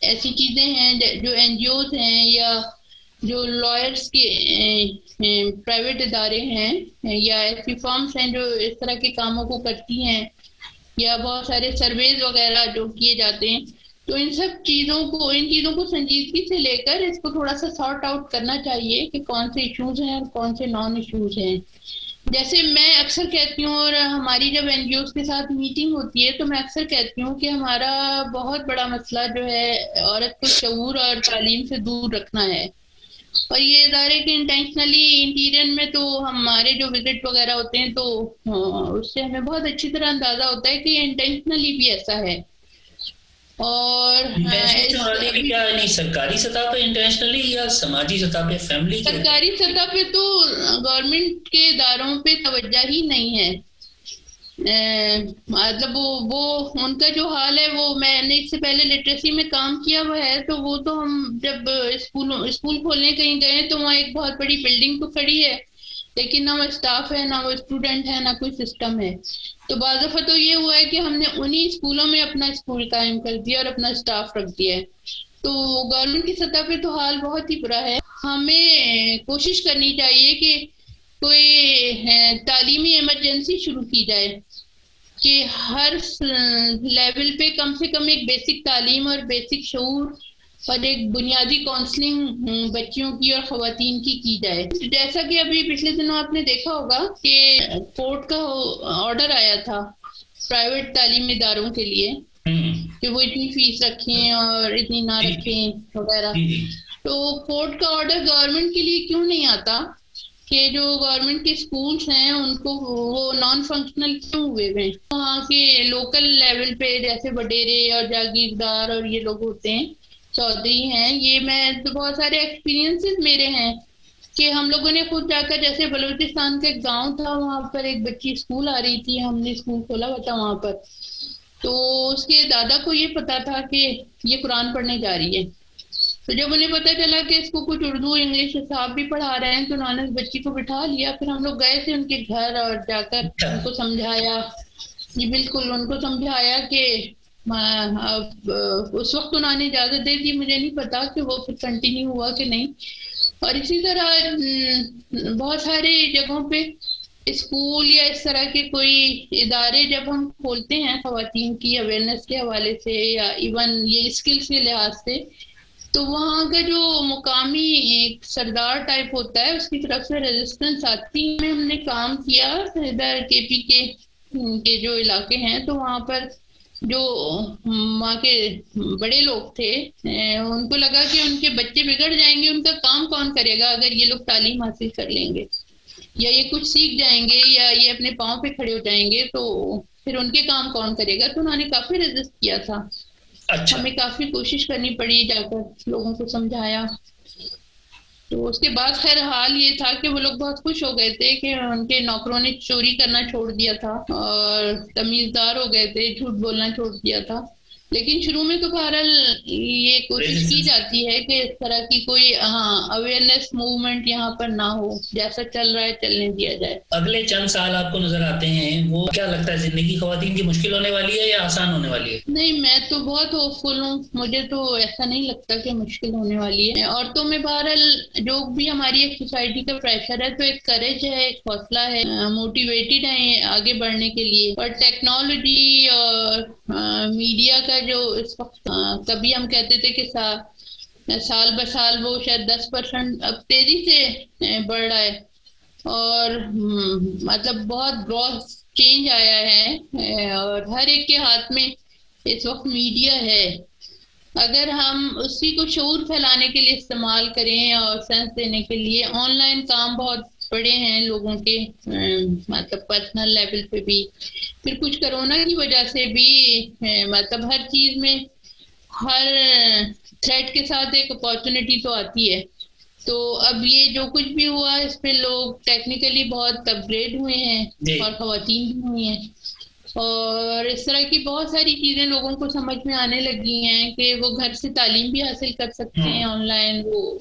ایسی چیزیں ہیں جو این جی اوز ہیں یا جو لائرس کے پرائیویٹ ادارے ہیں یا ایسی فارمز ہیں جو اس طرح کے کاموں کو کرتی ہیں، یا بہت سارے سرویز وغیرہ جو کیے جاتے ہیں. تو ان چیزوں کو سنجیدگی سے لے کر اس کو تھوڑا سا سارٹ آؤٹ کرنا چاہیے کہ کون سے ایشوز ہیں اور کون سے نان ایشوز ہیں. جیسے میں اکثر کہتی ہوں، اور ہماری جب این جی اوز کے ساتھ میٹنگ ہوتی ہے تو میں اکثر کہتی ہوں کہ ہمارا بہت بڑا مسئلہ جو ہے عورت کو شعور اور تعلیم سے دور رکھنا ہے. اور یہ ادارے کے انٹینشنلی انٹیریر میں تو ہمارے جو وزٹ وغیرہ ہوتے ہیں تو اس سے ہمیں بہت اچھی طرح اندازہ ہوتا ہے کہ یہ انٹینشنلی بھی ایسا ہے. اور سرکاری سطح پہ انٹینشنلی یا سماجی سطح پہ فیملی؟ سرکاری سطح پہ تو گورنمنٹ کے اداروں پہ توجہ ہی نہیں ہے. مطلب وہ ان کا جو حال ہے، وہ میں نے اس سے پہلے لٹریسی میں کام کیا ہوا ہے، تو وہ تو ہم جب اسکول کھولنے کہیں گئے تو وہاں ایک بہت بڑی بلڈنگ تو کھڑی ہے، لیکن نہ وہ اسٹاف ہے، نہ وہ اسٹوڈنٹ ہے، نہ کوئی سسٹم ہے. تو بعض دفعہ تو یہ ہوا ہے کہ ہم نے انہی اسکولوں میں اپنا اسکول قائم کر دیا اور اپنا اسٹاف رکھ دیا ہے. تو گورنمنٹ کی سطح پہ تو حال بہت ہی برا ہے. ہمیں کوشش کرنی چاہیے کہ کوئی تعلیمی ایمرجنسی شروع کی جائے کہ ہر لیول پہ کم سے کم ایک بیسک تعلیم اور بیسک شعور اور ایک بنیادی کاؤنسلنگ بچیوں کی اور خواتین کی جائے. جیسا کہ ابھی پچھلے دنوں آپ نے دیکھا ہوگا کہ کورٹ کا آرڈر آیا تھا پرائیویٹ تعلیمی اداروں کے لیے کہ وہ اتنی فیس رکھیں اور اتنی نہ رکھیں وغیرہ. تو کورٹ کا آرڈر گورنمنٹ کے لیے کیوں نہیں آتا کہ جو گورنمنٹ کے اسکولس ہیں ان کو وہ نان فنکشنل کیوں ہوئے ہیں؟ وہاں کے لوکل لیول پہ جیسے وڈیرے اور جاگیردار اور یہ لوگ ہوتے ہیں، چودھری ہیں، یہ میں تو بہت سارے ایکسپیرینسز میرے ہیں کہ ہم لوگوں نے خود جا کر، جیسے بلوچستان کا ایک گاؤں تھا، وہاں پر ایک بچی اسکول آ رہی تھی، ہم نے اسکول کھولا ہوا تھا وہاں پر. تو اس کے دادا کو یہ پتا تھا کہ یہ قرآن پڑھنے جا رہی ہے. تو جب انہیں پتا چلا کہ اس کو کچھ اردو انگلش صاحب بھی پڑھا رہے ہیں تو انہوں نے اس بچی کو بٹھا لیا. پھر ہم لوگ گئے تھے ان کے گھر اور جا کر ان کو سمجھایا، جی بالکل ان کو سمجھایا کہ اس وقت انہوں نے اجازت دے دی، مجھے نہیں پتا کہ وہ پھر کنٹینیو ہوا کہ نہیں. اور اسی طرح بہت ساری جگہوں پہ اسکول یا اس طرح کے کوئی ادارے جب ہم کھولتے ہیں خواتین کی اویئرنیس کے حوالے سے یا ایون یہ اسکلس کے لحاظ سے، تو وہاں کا جو مقامی ایک سردار ٹائپ ہوتا ہے اس کی طرف سے ریزسٹنس آتی ہے. ہم نے کام کیا ادھر کے پی کے جو علاقے ہیں، تو وہاں پر جو وہاں کے بڑے لوگ تھے ان کو لگا کہ ان کے بچے بگڑ جائیں گے، ان کا کام کون کرے گا اگر یہ لوگ تعلیم حاصل کر لیں گے یا یہ کچھ سیکھ جائیں گے یا یہ اپنے پاؤں پہ کھڑے ہو جائیں گے تو پھر ان کے کام کون کرے گا. تو انہوں نے کافی ریزسٹ کیا تھا. ہمیں کافی کوشش کرنی پڑی، جا کر لوگوں کو سمجھایا. تو اس کے بعد خیر حال یہ تھا کہ وہ لوگ بہت خوش ہو گئے تھے کہ ان کے نوکروں نے چوری کرنا چھوڑ دیا تھا اور تمیزدار ہو گئے تھے، جھوٹ بولنا چھوڑ دیا تھا. لیکن شروع میں تو بہرحال یہ کوشش کی جاتی ہے کہ اس طرح کی کوئی اویئرنیس موومنٹ یہاں پر نہ ہو، جیسا چل رہا ہے چلنے دیا جائے. اگلے چند سال آپ کو نظر آتے ہیں، وہ کیا لگتا ہے زندگی خواتین کی مشکل ہونے والی ہے یا آسان ہونے والی ہے؟ نہیں، میں تو بہت ہوپ فل ہوں، مجھے تو ایسا نہیں لگتا کہ مشکل ہونے والی ہے. عورتوں میں بہرحال جو بھی ہماری ایک سوسائٹی کا پریشر ہے تو ایک کریج ہے، ایک حوصلہ ہے، موٹیویٹڈ ہیں آگے بڑھنے کے لیے. اور ٹیکنالوجی اور میڈیا کا کا جو اس وقت کبھی ہم کہتے تھے کہ سال بہ سال وہ شاید 10% اب تیزی سے بڑھ رہا ہے، اور مطلب بہت براڈ چینج آیا ہے، اور ہر ایک کے ہاتھ میں اس وقت میڈیا ہے. اگر ہم اسی کو شعور پھیلانے کے لیے استعمال کریں اور سینس دینے کے لیے، آن لائن کام بہت بڑے ہیں لوگوں کے، مطلب پرسنل لیول پہ بھی، پھر کچھ کرونا کی وجہ سے بھی مطلب ہر چیز میں ہر تھریٹ کے ساتھ ایک اپارچونٹی تو آتی ہے. تو اب یہ جو کچھ بھی ہوا اس پہ لوگ ٹیکنیکلی بہت اپ گریڈ ہوئے ہیں، اور خواتین بھی ہوئی ہیں، اور اس طرح کی بہت ساری چیزیں لوگوں کو سمجھ میں آنے لگی ہیں کہ وہ گھر سے تعلیم بھی حاصل کر سکتے ہیں آن لائن، وہ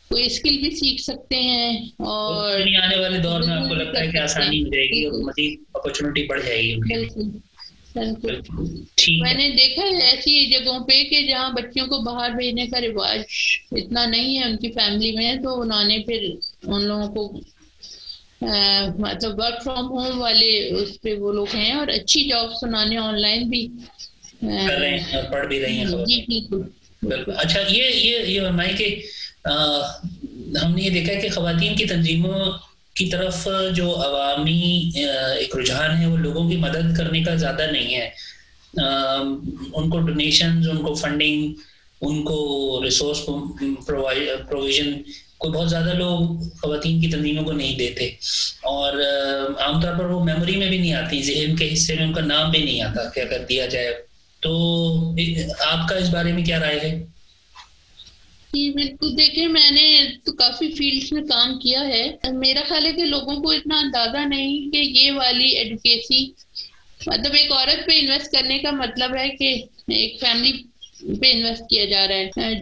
کوئی اسکل بھی سیکھ سکتے ہیں، اور آنے والے دور میں آپ کو لگتا ہے کہ آسانی ہو جائے گی اور مزید اپرچونٹی بڑھ جائے گی؟ بالکل. میں نے دیکھا ہے ایسی جگہوں پہ کہ جہاں بچوں کو باہر بھیجنے کا رواج اتنا نہیں ہے ان کی فیملی میں، تو انہوں نے پھر ان لوگوں کو مطلب ورک فرام ہوم والے اس پہ وہ لوگ ہیں، اور اچھی جابس انہوں نے آن لائن بھی کر رہے ہیں اور پڑھ بھی رہی ہیں. جی بالکل. اچھا، یہ فرمائیں کہ ہم نے یہ دیکھا ہے کہ خواتین کی تنظیموں کی طرف جو عوامی ایک رجحان ہے وہ لوگوں کی مدد کرنے کا زیادہ نہیں ہے. ان کو ڈونیشنز، ان کو فنڈنگ، ان کو ریسورس پروویژن کو بہت زیادہ لوگ خواتین کی تنظیموں کو نہیں دیتے، اور عام طور پر وہ میموری میں بھی نہیں آتی، ذہن کے حصے میں ان کا نام بھی نہیں آتا کہ اگر دیا جائے. تو آپ کا اس بارے میں کیا رائے ہے؟ جی بالکل. دیکھیں میں نے تو کافی فیلڈز میں کام کیا ہے، میرا خیال ہے کہ لوگوں کو اتنا اندازہ نہیں کہ یہ والی ایڈوکیسی، مطلب ایک عورت پہ انویسٹ کرنے کا مطلب ہے کہ ایک فیملی پہ انویسٹ کیا جا رہا ہے.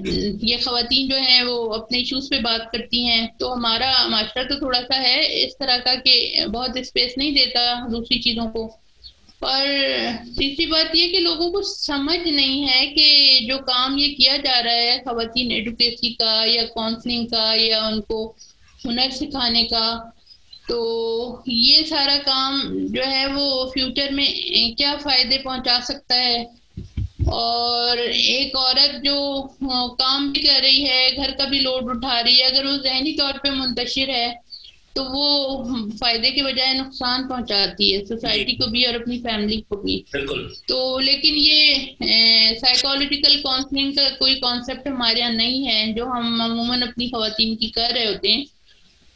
یہ خواتین جو ہیں وہ اپنے ایشوز پہ بات کرتی ہیں، تو ہمارا معاشرہ تو تھوڑا سا ہے اس طرح کا کہ بہت اسپیس نہیں دیتا دوسری چیزوں کو. اور تیسری بات یہ کہ لوگوں کو سمجھ نہیں ہے کہ جو کام یہ کیا جا رہا ہے خواتین ایڈوکیسی کا یا کاؤنسلنگ کا یا ان کو ہنر سکھانے کا، تو یہ سارا کام جو ہے وہ فیوچر میں کیا فائدے پہنچا سکتا ہے. اور ایک عورت جو کام بھی کر رہی ہے، گھر کا بھی لوڈ اٹھا رہی ہے، اگر وہ ذہنی طور پہ منتشر ہے تو وہ فائدے کے بجائے نقصان پہنچاتی ہے سوسائٹی کو بھی اور اپنی فیملی کو بھی. بالکل. تو لیکن یہ سائیکالوجیکل کاؤنسلنگ کا کوئی کانسیپٹ ہمارے یہاں نہیں ہے جو ہم عموماً اپنی خواتین کی کر رہے ہوتے ہیں.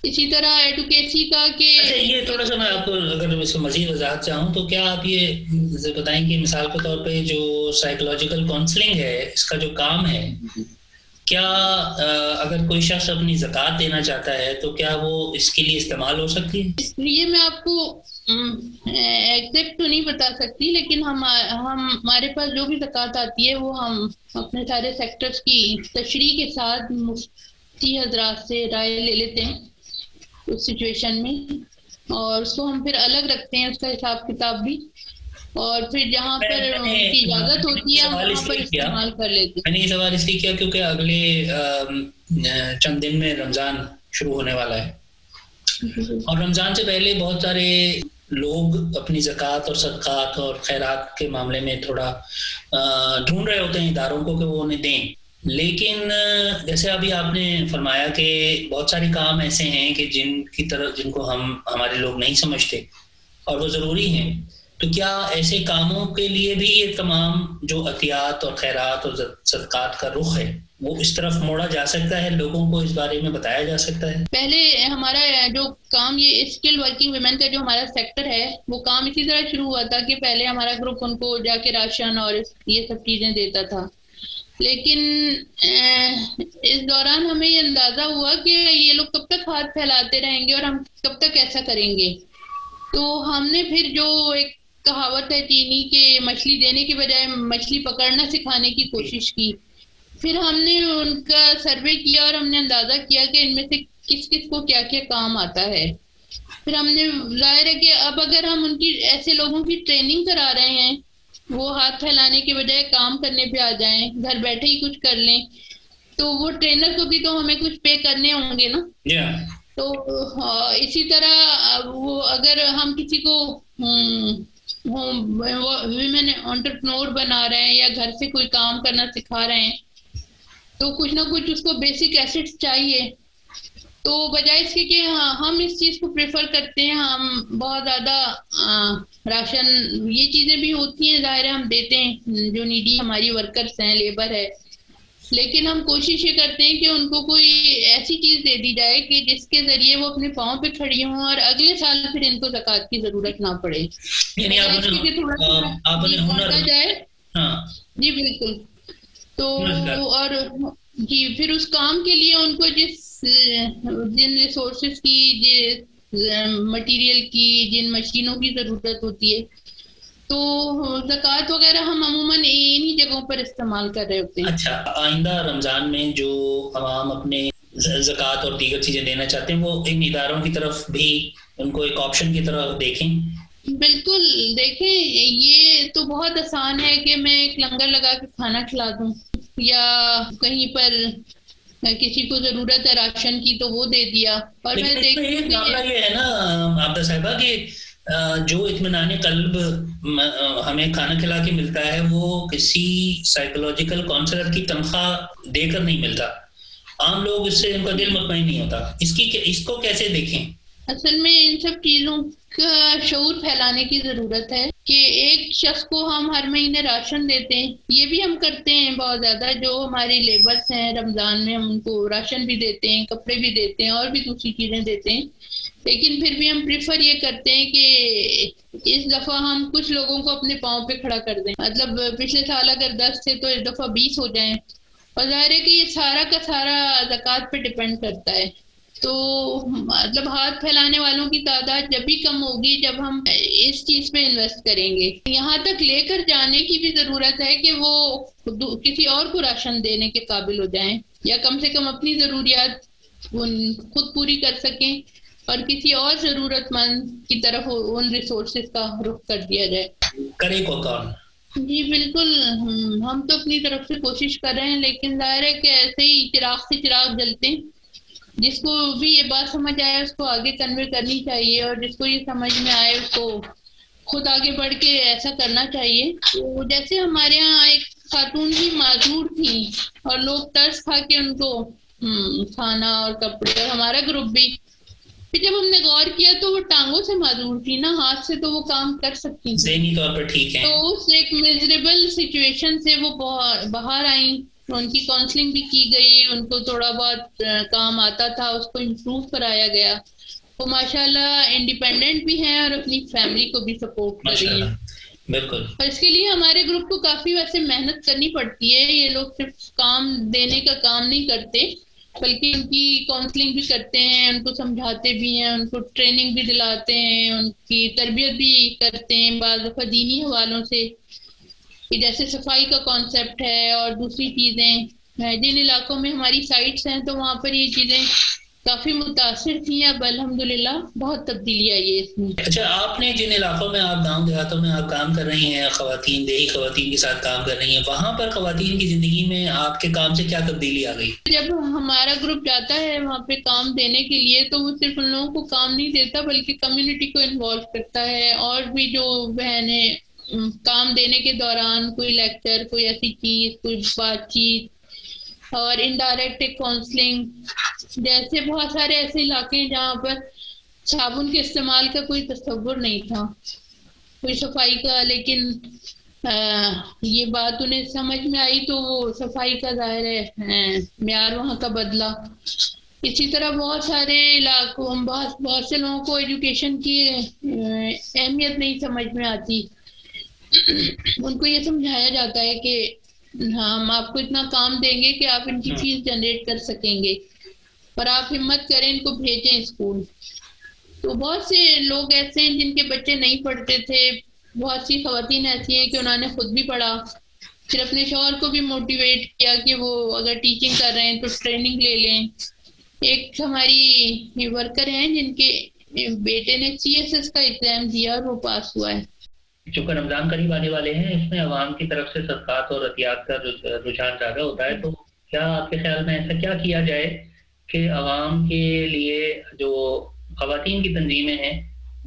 اسی طرح ایڈوکیسی کا کہ یہ تھوڑا سا میں آپ کو اگر اس کو مزید وضاحت چاہوں تو کیا آپ یہ بتائیں کہ مثال کے طور پہ جو سائیکولوجیکل کاؤنسلنگ ہے اس کا جو کام ہے، کیا اگر کوئی شخص اپنی زکوٰۃ دینا چاہتا ہے تو کیا وہ اس کے لیے استعمال ہو سکتی ہے؟ اس لیے میں آپ کو ایگزیکٹ تو نہیں بتا سکتی، لیکن ہمارے پاس جو بھی زکوٰۃ آتی ہے وہ ہم اپنے سارے سیکٹرز کی تشریح کے ساتھ مفتی حضرات سے رائے لے لیتے ہیں اس سچویشن میں، اور اس کو ہم پھر الگ رکھتے ہیں، اس کا حساب کتاب بھی، اور پھر جہاں پر ان کی اجازت ہوتی ہے ہم وہاں پر استعمال کر لیتے ہیں. میں نے یہ سوال اس لیے کیا کیونکہ اگلے چند دن میں رمضان شروع ہونے والا ہے، اور رمضان سے پہلے بہت سارے لوگ اپنی زکوٰۃ اور صدقات اور خیرات کے معاملے میں تھوڑا ڈھونڈ رہے ہوتے ہیں اداروں کو کہ وہ انہیں دیں. لیکن جیسے ابھی آپ نے فرمایا کہ بہت سارے کام ایسے ہیں کہ جن کو ہمارے لوگ نہیں سمجھتے اور وہ ضروری ہیں، تو کیا ایسے کاموں کے لیے بھی یہ تمام جو عطیات اور خیرات اور صدقات کا رخ ہے وہ اس طرف موڑا جا سکتا ہے؟ لوگوں کو اس بارے میں بتایا جا سکتا ہے؟ پہلے ہمارا جو کام یہ اسکل ورکنگ ویمن کا جو ہمارا سیکٹر ہے وہ کام اسی طرح شروع ہوا تھا کہ پہلے ہمارا گروپ ان کو جا کے راشن اور یہ سب چیزیں دیتا تھا، لیکن اس دوران ہمیں یہ اندازہ ہوا کہ یہ لوگ کب تک ہاتھ پھیلاتے رہیں گے اور ہم کب تک ایسا کریں گے. تو ہم نے پھر جو ایک کہاوت ہے چینی کہ مچھلی دینے کے بجائے مچھلی پکڑنا سکھانے کی کوشش کی. پھر ہم نے ان کا سروے کیا اور ہم نے اندازہ کیا کہ ان میں سے کس کس کو کیا کیا کام آتا ہے. پھر ہم نے ظاہر ہے کہ اب اگر ہم ان کی ایسے لوگوں کی ٹریننگ کرا رہے ہیں، وہ ہاتھ پھیلانے کے بجائے کام کرنے پہ آ جائیں، گھر بیٹھے ہی کچھ کر لیں، تو وہ ٹرینر کو بھی تو ہمیں کچھ پے کرنے ہوں گے نا. تو اسی طرح وہ اگر ہم کسی کو ویمن انٹرپرنور بنا رہے ہیں یا گھر سے کوئی کام کرنا سکھا رہے ہیں، تو کچھ نہ کچھ اس کو بیسک ایسٹس چاہیے. تو بجائے اس کے کہ ہم اس چیز کو پریفر کرتے ہیں، ہم بہت زیادہ راشن یہ چیزیں بھی ہوتی ہیں، ظاہر ہے ہم دیتے ہیں جو نیڈی ہماری ورکرز ہیں، لیبر ہے، لیکن ہم کوشش یہ کرتے ہیں کہ ان کو کوئی ایسی چیز دے دی جائے کہ جس کے ذریعے وہ اپنے پاؤں پہ کھڑی ہوں اور اگلے سال پھر ان کو زکوٰۃ کی ضرورت نہ پڑے. یعنی آپ نے ہنر جائے. جی بالکل. تو اور جی پھر اس کام کے لیے ان کو جن ریسورسز کی، مٹیریل کی، جن مشینوں کی ضرورت ہوتی ہے، تو زکوٰۃ وغیرہ ہم عموماً انہی جگہوں پر استعمال کر رہے ہوتے ہیں. اچھا، آئندہ رمضان میں جو عوام اپنے زکوٰۃ اور دیگر چیزیں دینا چاہتے ہیں، وہ ان اداروں کی طرف بھی ان کو ایک آپشن کی طرح دیکھیں. بالکل دیکھیں، یہ تو بہت آسان ہے کہ میں ایک لنگر لگا کے کھانا کھلا دوں، یا کہیں پر کسی کو ضرورت ہے راشن کی تو وہ دے دیا. اور میں معاملہ یہ ہے نا عابدہ صاحبہ کہ جو اطمینان قلب ہمیں کھانا کھلا کے ملتا ہے وہ کسی سائیکولوجیکل کاؤنسلر کی تنخواہ دے کر نہیں ملتا. عام لوگ اس سے ان کا دل مطمئن نہیں ہوتا. اس کو کیسے دیکھیں؟ اصل میں ان سب چیزوں کا شعور پھیلانے کی ضرورت ہے کہ ایک شخص کو ہم ہر مہینے راشن دیتے ہیں، یہ بھی ہم کرتے ہیں بہت زیادہ. جو ہماری لیبرز ہیں رمضان میں ہم ان کو راشن بھی دیتے ہیں، کپڑے بھی دیتے ہیں، اور بھی دوسری چیزیں دیتے ہیں. لیکن پھر بھی ہم پریفر یہ کرتے ہیں کہ اس دفعہ ہم کچھ لوگوں کو اپنے پاؤں پہ کھڑا کر دیں. مطلب پچھلے سال اگر 10 تھے تو اس دفعہ 20 ہو جائیں. اور ظاہر ہے کہ یہ سارا کا سارا زکوٰۃ پہ ڈپینڈ کرتا ہے. تو مطلب ہاتھ پھیلانے والوں کی تعداد جب بھی کم ہوگی جب ہم اس چیز پہ انویسٹ کریں گے. یہاں تک لے کر جانے کی بھی ضرورت ہے کہ وہ کسی اور کو راشن دینے کے قابل ہو جائیں، یا کم سے کم اپنی ضروریات خود پوری کر سکیں، اور کسی اور ضرورت مند کی طرف ان ریسورسز کا رخ کر دیا جائے. کرے کو کون؟ جی بالکل، ہم تو اپنی طرف سے کوشش کر رہے ہیں، لیکن ظاہر ہے کہ ایسے ہی چراغ سے چراغ جلتے ہیں. جس کو بھی یہ بات سمجھ آئے اس کو آگے کنوے کرنی چاہیے، اور جس کو یہ سمجھ میں آئے اس کو خود آگے بڑھ کے ایسا کرنا چاہیے. تو جیسے ہمارے ہاں ایک خاتون بھی معذور تھی اور لوگ ترس کھا کے ان کو کھانا اور کپڑے، اور ہمارا گروپ بھی، پھر جب ہم نے غور کیا تو وہ ٹانگوں سے معذور تھی نا، ہاتھ سے تو وہ کام کر سکتی تھی، ذہنی طور پر ٹھیک ہے. تو اس ایک میزریبل سچویشن سے وہ باہر آئیں. ان کی کاؤنسلنگ بھی کی گئی، ان کو تھوڑا بہت کام آتا تھا اس کو امپروو کرایا گیا. وہ ماشاءاللہ انڈیپینڈنٹ بھی ہیں اور اپنی فیملی کو بھی سپورٹ کر رہی ہیں. بالکل. اور اس کے لیے ہمارے گروپ کو کافی ویسے محنت کرنی پڑتی ہے. یہ لوگ صرف کام دینے کا کام نہیں کرتے بلکہ ان کی کاؤنسلنگ بھی کرتے ہیں، ان کو سمجھاتے بھی ہیں، ان کو ٹریننگ بھی دلاتے ہیں، ان کی تربیت بھی کرتے ہیں بعض دفعہ دینی حوالوں سے، جیسے صفائی کا کانسیپٹ ہے اور دوسری چیزیں. جن علاقوں میں ہماری سائٹس ہیں تو وہاں پر یہ چیزیں کافی متاثر تھیں. اب الحمدللہ بہت تبدیلی آئی ہے اس میں. اچھا، آپ نے جن علاقوں میں آپ گاؤں دیہاتوں میں آپ کام کر رہی ہیں، خواتین دیہی خواتین کے ساتھ کام کر رہی ہیں، وہاں پر خواتین کی زندگی میں آپ کے کام سے کیا تبدیلی آ گئی؟ جب ہمارا گروپ جاتا ہے وہاں پہ کام دینے کے لیے تو وہ صرف ان لوگوں کو کام نہیں دیتا بلکہ کمیونٹی کو انوالو کرتا ہے. اور بھی جو بہنیں کام دینے کے دوران کوئی لیکچر، کوئی ایسی چیز، کوئی بات چیت، اور انڈائریکٹ کاؤنسلنگ، جیسے بہت سارے ایسے علاقے ہیں جہاں پر صابن کے استعمال کا کوئی تصور نہیں تھا، کوئی صفائی کا، لیکن یہ بات انہیں سمجھ میں آئی تو وہ صفائی کا ظاہر ہے معیار وہاں کا بدلا. اسی طرح بہت سارے علاقوں بہت سے لوگوں کو ایجوکیشن کی اہمیت نہیں سمجھ میں آتی. ان کو یہ سمجھایا جاتا ہے کہ ہم آپ کو اتنا کام دیں گے کہ آپ ان کی فیس جنریٹ کر سکیں گے، اور آپ ہمت کریں ان کو بھیجیں اسکول. تو بہت سے لوگ ایسے ہیں جن کے بچے نہیں پڑھتے تھے. بہت سی خواتین ایسی ہیں کہ انہوں نے خود بھی پڑھا، پھر اپنے شوہر کو بھی موٹیویٹ کیا کہ وہ اگر ٹیچنگ کر رہے ہیں تو ٹریننگ لے لیں. ایک ہماری ورکر ہیں جن کے بیٹے نے CSS کا ایگزام دیا اور وہ پاس ہوا ہے. چونکہ رمضان قریب آنے والے ہیں، اس میں عوام کی طرف سے صدقات اور عطیات کا رجحان زیادہ ہوتا ہے، تو کیا آپ کے خیال میں ایسا کیا کیا جائے کہ عوام کے لیے جو خواتین کی تنظیمیں ہیں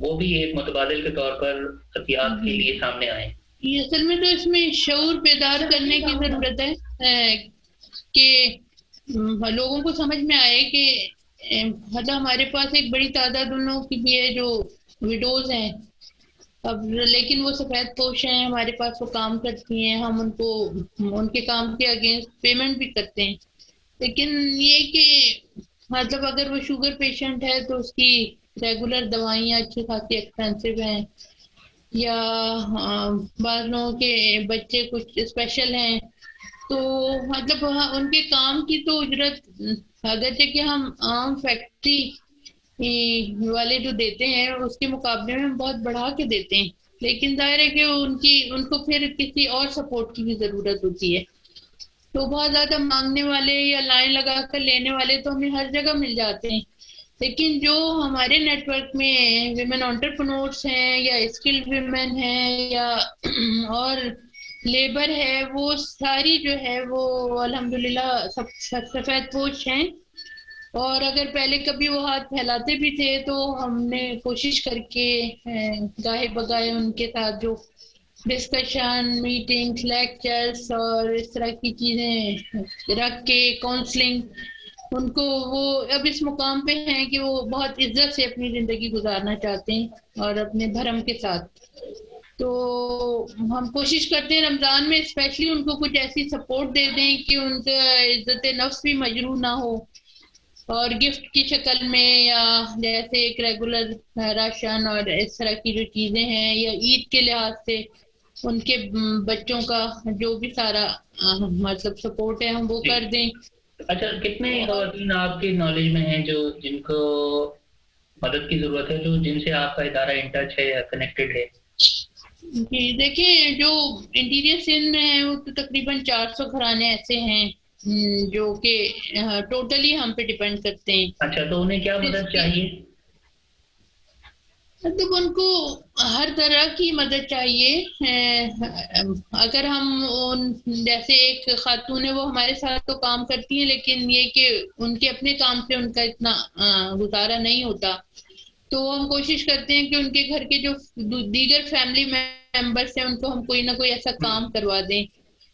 وہ بھی ایک متبادل کے طور پر احتیاط کے لیے سامنے آئے. یہ اصل میں تو اس میں شعور بیدار کرنے کی ضرورت ہے کہ لوگوں کو سمجھ میں آئے کہ مطلب ہمارے پاس ایک بڑی تعداد ان لوگوں کی بھی ہے جو وڈوز ہیں اب، لیکن وہ سفید پوش ہیں، ہمارے پاس وہ کام کرتی ہیں، ہم ان کو ان کے کام کے اگینسٹ پیمنٹ بھی کرتے ہیں. لیکن یہ کہ مطلب اگر وہ شوگر پیشنٹ ہے تو اس کی ریگولر دوائیاں اچھی خاصی ایکسپینسو ہیں، یا بعض لوگوں کے بچے کچھ اسپیشل ہیں تو مطلب ان کے کام کی تو اجرت اگرچہ کہ ہم عام فیکٹری والے جو دیتے ہیں اس کے مقابلے میں بہت بڑھا کے دیتے ہیں، لیکن ظاہر ہے کہ ان کو پھر کسی اور سپورٹ کی بھی ضرورت ہوتی ہے. تو بہت زیادہ مانگنے والے یا لائن لگا کر لینے والے تو ہمیں ہر جگہ مل جاتے ہیں، لیکن جو ہمارے نیٹ ورک میں ویمن انٹرپرنورس ہیں یا اسکلڈ ویمن ہیں یا اور لیبر ہے، وہ ساری جو ہے وہ الحمدللہ سفید پوش ہیں. اور اگر پہلے کبھی وہ ہاتھ پھیلاتے بھی تھے تو ہم نے کوشش کر کے گاہے بگائے ان کے ساتھ جو ڈسکشن، میٹنگز، لیکچرز اور اس طرح کی چیزیں رکھ کے کاؤنسلنگ، ان کو وہ اب اس مقام پہ ہیں کہ وہ بہت عزت سے اپنی زندگی گزارنا چاہتے ہیں اور اپنے بھرم کے ساتھ. تو ہم کوشش کرتے ہیں رمضان میں اسپیشلی ان کو کچھ ایسی سپورٹ دے دیں کہ ان کا عزت نفس بھی مجروح نہ ہو، اور گفٹ کی شکل میں یا جیسے ایک ریگولر راشن اور اس طرح کی جو چیزیں ہیں، یا عید کے لحاظ سے ان کے بچوں کا جو بھی سارا مطلب سپورٹ ہے ہم وہ کر دیں. اچھا، کتنے خواتین آپ کے نالج میں ہیں جو جن کو مدد کی ضرورت ہے، جو جن سے آپ کا ادارہ ان ٹچ ہے یا کنیکٹڈ ہے؟ جی دیکھیں، جو انٹیریئر سندھ میں ہیں وہ تو تقریباً 400 گھرانے ایسے ہیں جو کہ ٹوٹلی ہم پہ ڈیپینڈ کرتے ہیں. اچھا، تو انہیں کیا مدد چاہیے؟ مطلب ان کو ہر طرح کی مدد چاہیے. اگر ہم جیسے ایک خاتون ہے وہ ہمارے ساتھ تو کام کرتی ہیں، لیکن یہ کہ ان کے اپنے کام سے ان کا اتنا گزارا نہیں ہوتا، تو ہم کوشش کرتے ہیں کہ ان کے گھر کے جو دیگر فیملی ممبرس ہیں ان کو ہم کوئی نہ کوئی ایسا کام کروا دیں.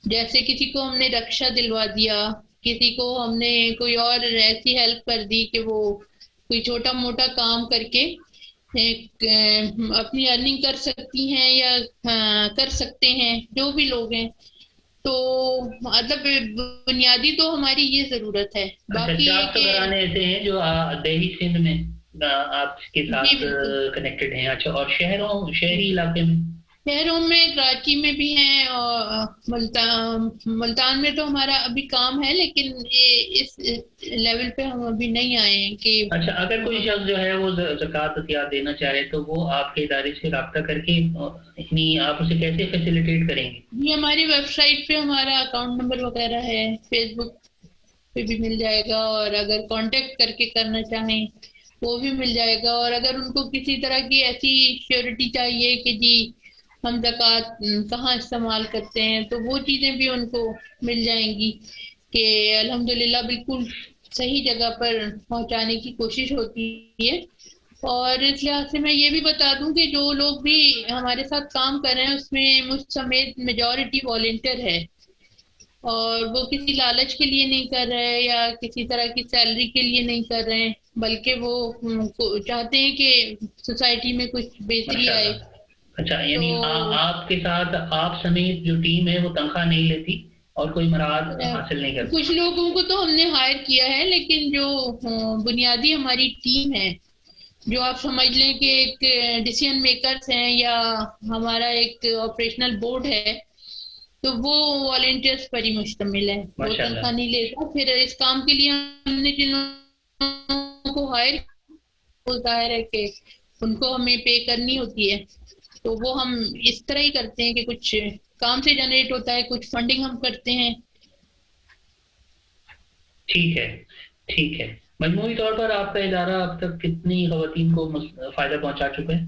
جیسے کسی کو ہم نے رکشا دلوا دیا، کسی کو ہم نے کوئی اور ایسی ہیلپ کر دی کہ وہ کوئی چھوٹا موٹا کام کر کے اپنی ارننگ کر سکتی ہیں یا کر سکتے ہیں جو بھی لوگ ہیں. تو مطلب بنیادی تو ہماری یہ ضرورت ہے. باقی 400 گھرانے ایسے ہیں جو دیہی سندھ میں آپ کے ساتھ کنیکٹڈ ہیں. اچھا، اور شہری علاقے میں؟ شہروں میں کراچی میں بھی ہیں اور ملتان میں تو ہمارا ابھی کام ہے، لیکن اس لیول پہ ہم ابھی نہیں آئے ہیں کہ اچھا، اگر کوئی شخص جو ہے وہ زکوٰۃ عطیات دینا چاہے تو وہ آپ کے ادارے سے رابطہ کر کے آپ اسے کیسے فیسیلیٹیٹ کریں گے؟ یہ ہماری ویب سائٹ پہ ہمارا اکاؤنٹ نمبر وغیرہ ہے، فیس بک پہ بھی مل جائے گا، اور اگر کانٹیکٹ کر کے کرنا چاہیں وہ بھی مل جائے گا. اور اگر ان کو کسی طرح کی ایسی شیورٹی چاہیے کہ جی ہم زکوٰۃ کہاں استعمال کرتے ہیں تو وہ چیزیں بھی ان کو مل جائیں گی کہ الحمدللہ بالکل صحیح جگہ پر پہنچانے کی کوشش ہوتی ہے. اور اس لحاظ سے میں یہ بھی بتا دوں کہ جو لوگ بھی ہمارے ساتھ کام کر رہے ہیں اس میں مجھ سمیت میجورٹی والنٹیئر ہے، اور وہ کسی لالچ کے لیے نہیں کر رہے یا کسی طرح کی سیلری کے لیے نہیں کر رہے ہیں، بلکہ وہ چاہتے ہیں کہ سوسائٹی میں کچھ بہتری آئے. اچھا، یعنی آپ کے ساتھ آپ سمیت جو ٹیم ہے وہ تنخواہ نہیں لیتی اور کوئی مراد حاصل نہیں کرتی؟ کچھ لوگوں کو تو ہم نے ہائر کیا ہے، لیکن جو بنیادی ہماری ٹیم ہے، جو آپ سمجھ لیں کہ ایک ڈیسیژن میکرز ہیں یا ہمارا ایک آپریشنل بورڈ ہے، تو وہ والنٹیئرز پر ہی مشتمل ہے، وہ تنخواہ نہیں لیتا. پھر اس کام کے لیے ہم نے جن لوگوں کو ہائر ظاہر ہے کہ ان کو ہمیں پے کرنی ہوتی ہے، تو وہ ہم اس طرح ہی کرتے ہیں کہ کچھ کام سے جنریٹ ہوتا ہے، کچھ فنڈنگ ہم کرتے ہیں. ٹھیک ہے، ٹھیک ہے. مجموعی طور پر آپ کا ادارہ اب تک کتنی خواتین کو فائدہ پہنچا چکا ہے؟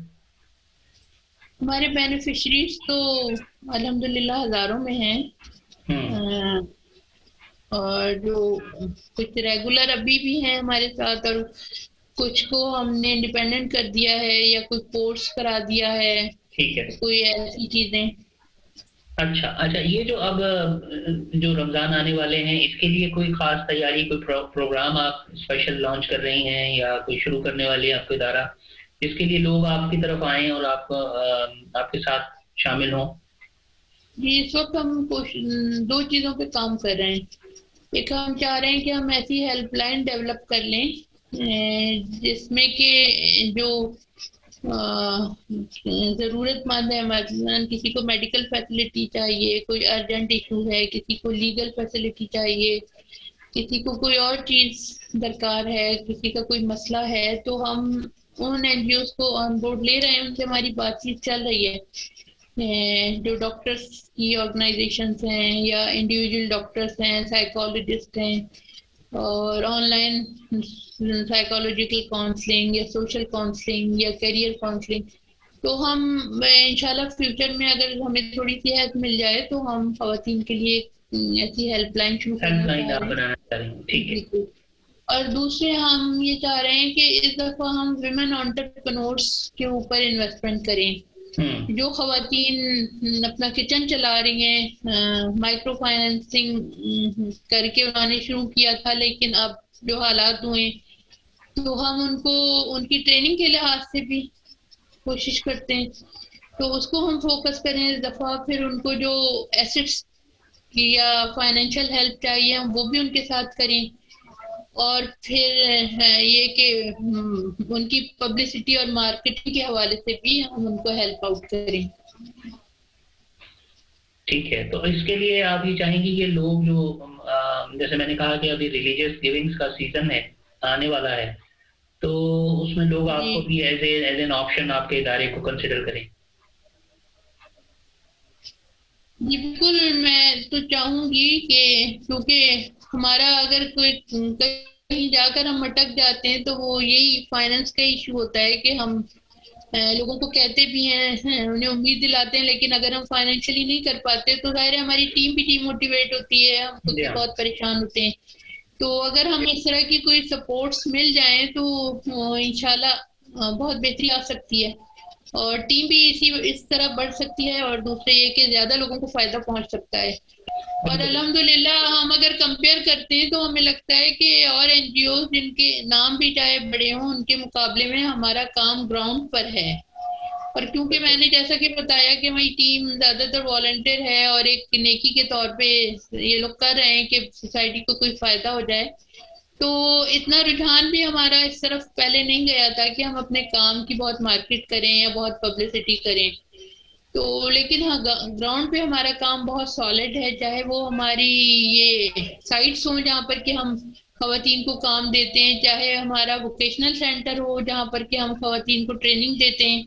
ہمارے بینیفیشریز تو الحمدللہ ہزاروں میں ہیں، اور جو کچھ ریگولر ابھی بھی ہیں ہمارے ساتھ، اور کچھ کو ہم نے انڈیپینڈنٹ کر دیا ہے یا کوئی کورس کرا دیا ہے. ٹھیک ہے. کوئی ایسی چیزیں. اچھا یہ جو اب جو رمضان آنے والے ہیں اس کے لیے کوئی خاص تیاری، کوئی پروگرام آپ اسپیشل لانچ کر رہی ہیں یا کوئی شروع کرنے والی ہیں آپ کا ادارہ جس کے لیے لوگ آپ کی طرف آئیں اور آپ کے ساتھ شامل ہوں؟ جی اس وقت ہم 2 چیزوں پہ کام کر رہے ہیں. ایک ہم چاہ رہے ہیں کہ ہم ایسی ہیلپ لائن ڈیولپ کر لیں جس میں کہ جو ضرورت مند ہے، مثلا کسی کو میڈیکل فیسلٹی چاہیے، کوئی ارجنٹ ایشو ہے، کسی کو لیگل فیسلٹی چاہیے، کسی کو کوئی اور چیز درکار ہے، کسی کا کوئی مسئلہ ہے، تو ہم ان این جی اوز کو آن بورڈ لے رہے ہیں. ان سے ہماری بات چیت چل رہی ہے. جو ڈاکٹرس کی آرگنائزیشنس ہیں یا انڈیویجول ڈاکٹرس ہیں، سائیکالوجسٹ ہیں، اور آن لائن سائیکالوجیکل کاؤنسلنگ یا سوشل کاؤنسلنگ یا کیریئر کاؤنسلنگ. تو ہم انشاءاللہ فیوچر میں اگر ہمیں تھوڑی سی ہیلپ مل جائے تو ہم خواتین کے لیے ایسی ہیلپ لائن شروع کرنا چاہ رہے ہیں. ٹھیک ہے. اور دوسرے ہم یہ چاہ رہے ہیں کہ اس دفعہ ہم ویمن انٹرپرینورس کے اوپر انویسٹمنٹ کریں. جو خواتین اپنا کچن چلا رہی ہیں، مائکرو فائنینسنگ کر کے انہوں نے شروع کیا تھا، لیکن اب جو حالات ہوئے تو ہم ان کو ان کی ٹریننگ کے لحاظ سے بھی کوشش کرتے ہیں. تو اس کو ہم فوکس کریں اس دفعہ. پھر ان کو جو ایسٹس یا فائنینشیل ہیلپ چاہیے ہم وہ بھی ان کے ساتھ کریں. اور پھر یہ کہ ان کی پبلسٹی اور مارکیٹنگ کے حوالے سے بھی ہم ان کو ہیلپ آؤٹ کریں. ٹھیک ہے. تو اس کے لیے آپ یہ چاہیں گی کہ لوگ جو جیسے میں نے کہا کہ ابھی ریلیجیس گیونگز کا سیزن ہے، آنے والا ہے، تو اس میں لوگ آپ کو بھی ایز این آپشن آپ کے ادارے کو کنسیڈر کریں. جی بالکل. میں تو چاہوں گی کہ کیونکہ ہمارا اگر کوئی کہیں جا کر ہم اٹک جاتے ہیں تو وہ یہی فائنینس کا ایشو ہوتا ہے کہ ہم لوگوں کو کہتے بھی ہیں، انہیں امید دلاتے ہیں، لیکن اگر ہم فائنینشلی نہیں کر پاتے تو ظاہر ہے ہماری ٹیم بھی ڈی موٹیویٹ ہوتی ہے، ہم خود بھی بہت پریشان ہوتے ہیں. تو اگر ہم اس طرح کی کوئی سپورٹس مل جائیں تو انشاءاللہ بہت بہتری آ سکتی ہے اور ٹیم بھی اس طرح بڑھ سکتی ہے، اور دوسرے یہ کہ زیادہ لوگوں کو فائدہ پہنچ سکتا ہے. اور الحمدللہ ہم اگر کمپیئر کرتے ہیں تو ہمیں لگتا ہے کہ اور این جی اوز جن کے نام بھی چاہے بڑے ہوں ان کے مقابلے میں ہمارا کام گراؤنڈ پر ہے. اور کیونکہ میں نے جیسا کہ بتایا کہ ہماری ٹیم زیادہ تر والنٹیئر ہے اور ایک نیکی کے طور پہ یہ لوگ کر رہے ہیں کہ سوسائٹی کو کوئی فائدہ ہو جائے، تو اتنا رجحان بھی ہمارا اس طرف پہلے نہیں گیا تھا کہ ہم اپنے کام کی بہت مارکیٹ کریں یا بہت پبلسٹی کریں. تو لیکن ہاں گراؤنڈ پہ ہمارا کام بہت سالڈ ہے، چاہے وہ ہماری یہ سائٹس ہوں جہاں پر کہ ہم خواتین کو کام دیتے ہیں، چاہے ہمارا ووکیشنل سینٹر ہو جہاں پر کہ ہم خواتین کو ٹریننگ دیتے ہیں،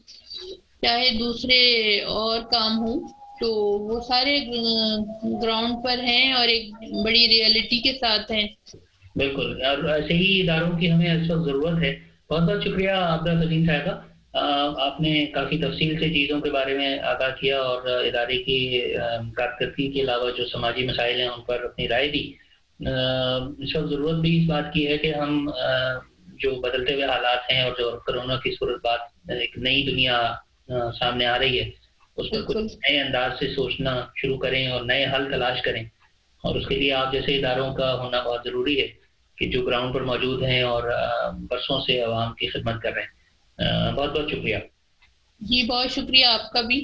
چاہے دوسرے اور کام ہوں، تو وہ سارے گراؤنڈ پر ہیں اور ایک بڑی ریئلٹی کے ساتھ ہیں. بالکل. اور ایسے ہی اداروں کی ہمیں اس وقت ضرورت ہے. بہت بہت شکریہ عابدہ سلیم صاحبہ، آپ نے کافی تفصیل سے چیزوں کے بارے میں آگاہ کیا اور ادارے کی کارکردگی کے علاوہ جو سماجی مسائل ہیں ان پر اپنی رائے دی. اس وقت ضرورت بھی اس بات کی ہے کہ ہم جو بدلتے ہوئے حالات ہیں اور جو کرونا کی صورت بات ایک نئی دنیا سامنے آ رہی ہے اس پر کچھ نئے انداز سے سوچنا شروع کریں اور نئے حل تلاش کریں. اور اس کے لیے آپ جیسے اداروں کا ہونا بہت ضروری ہے کہ جو گراؤنڈ پر موجود ہیں اور برسوں سے عوام کی خدمت کر رہے ہیں. بہت بہت شکریہ. جی بہت شکریہ آپ کا بھی.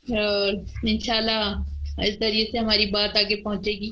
انشاءاللہ اس ذریعے سے ہماری بات آگے پہنچے گی.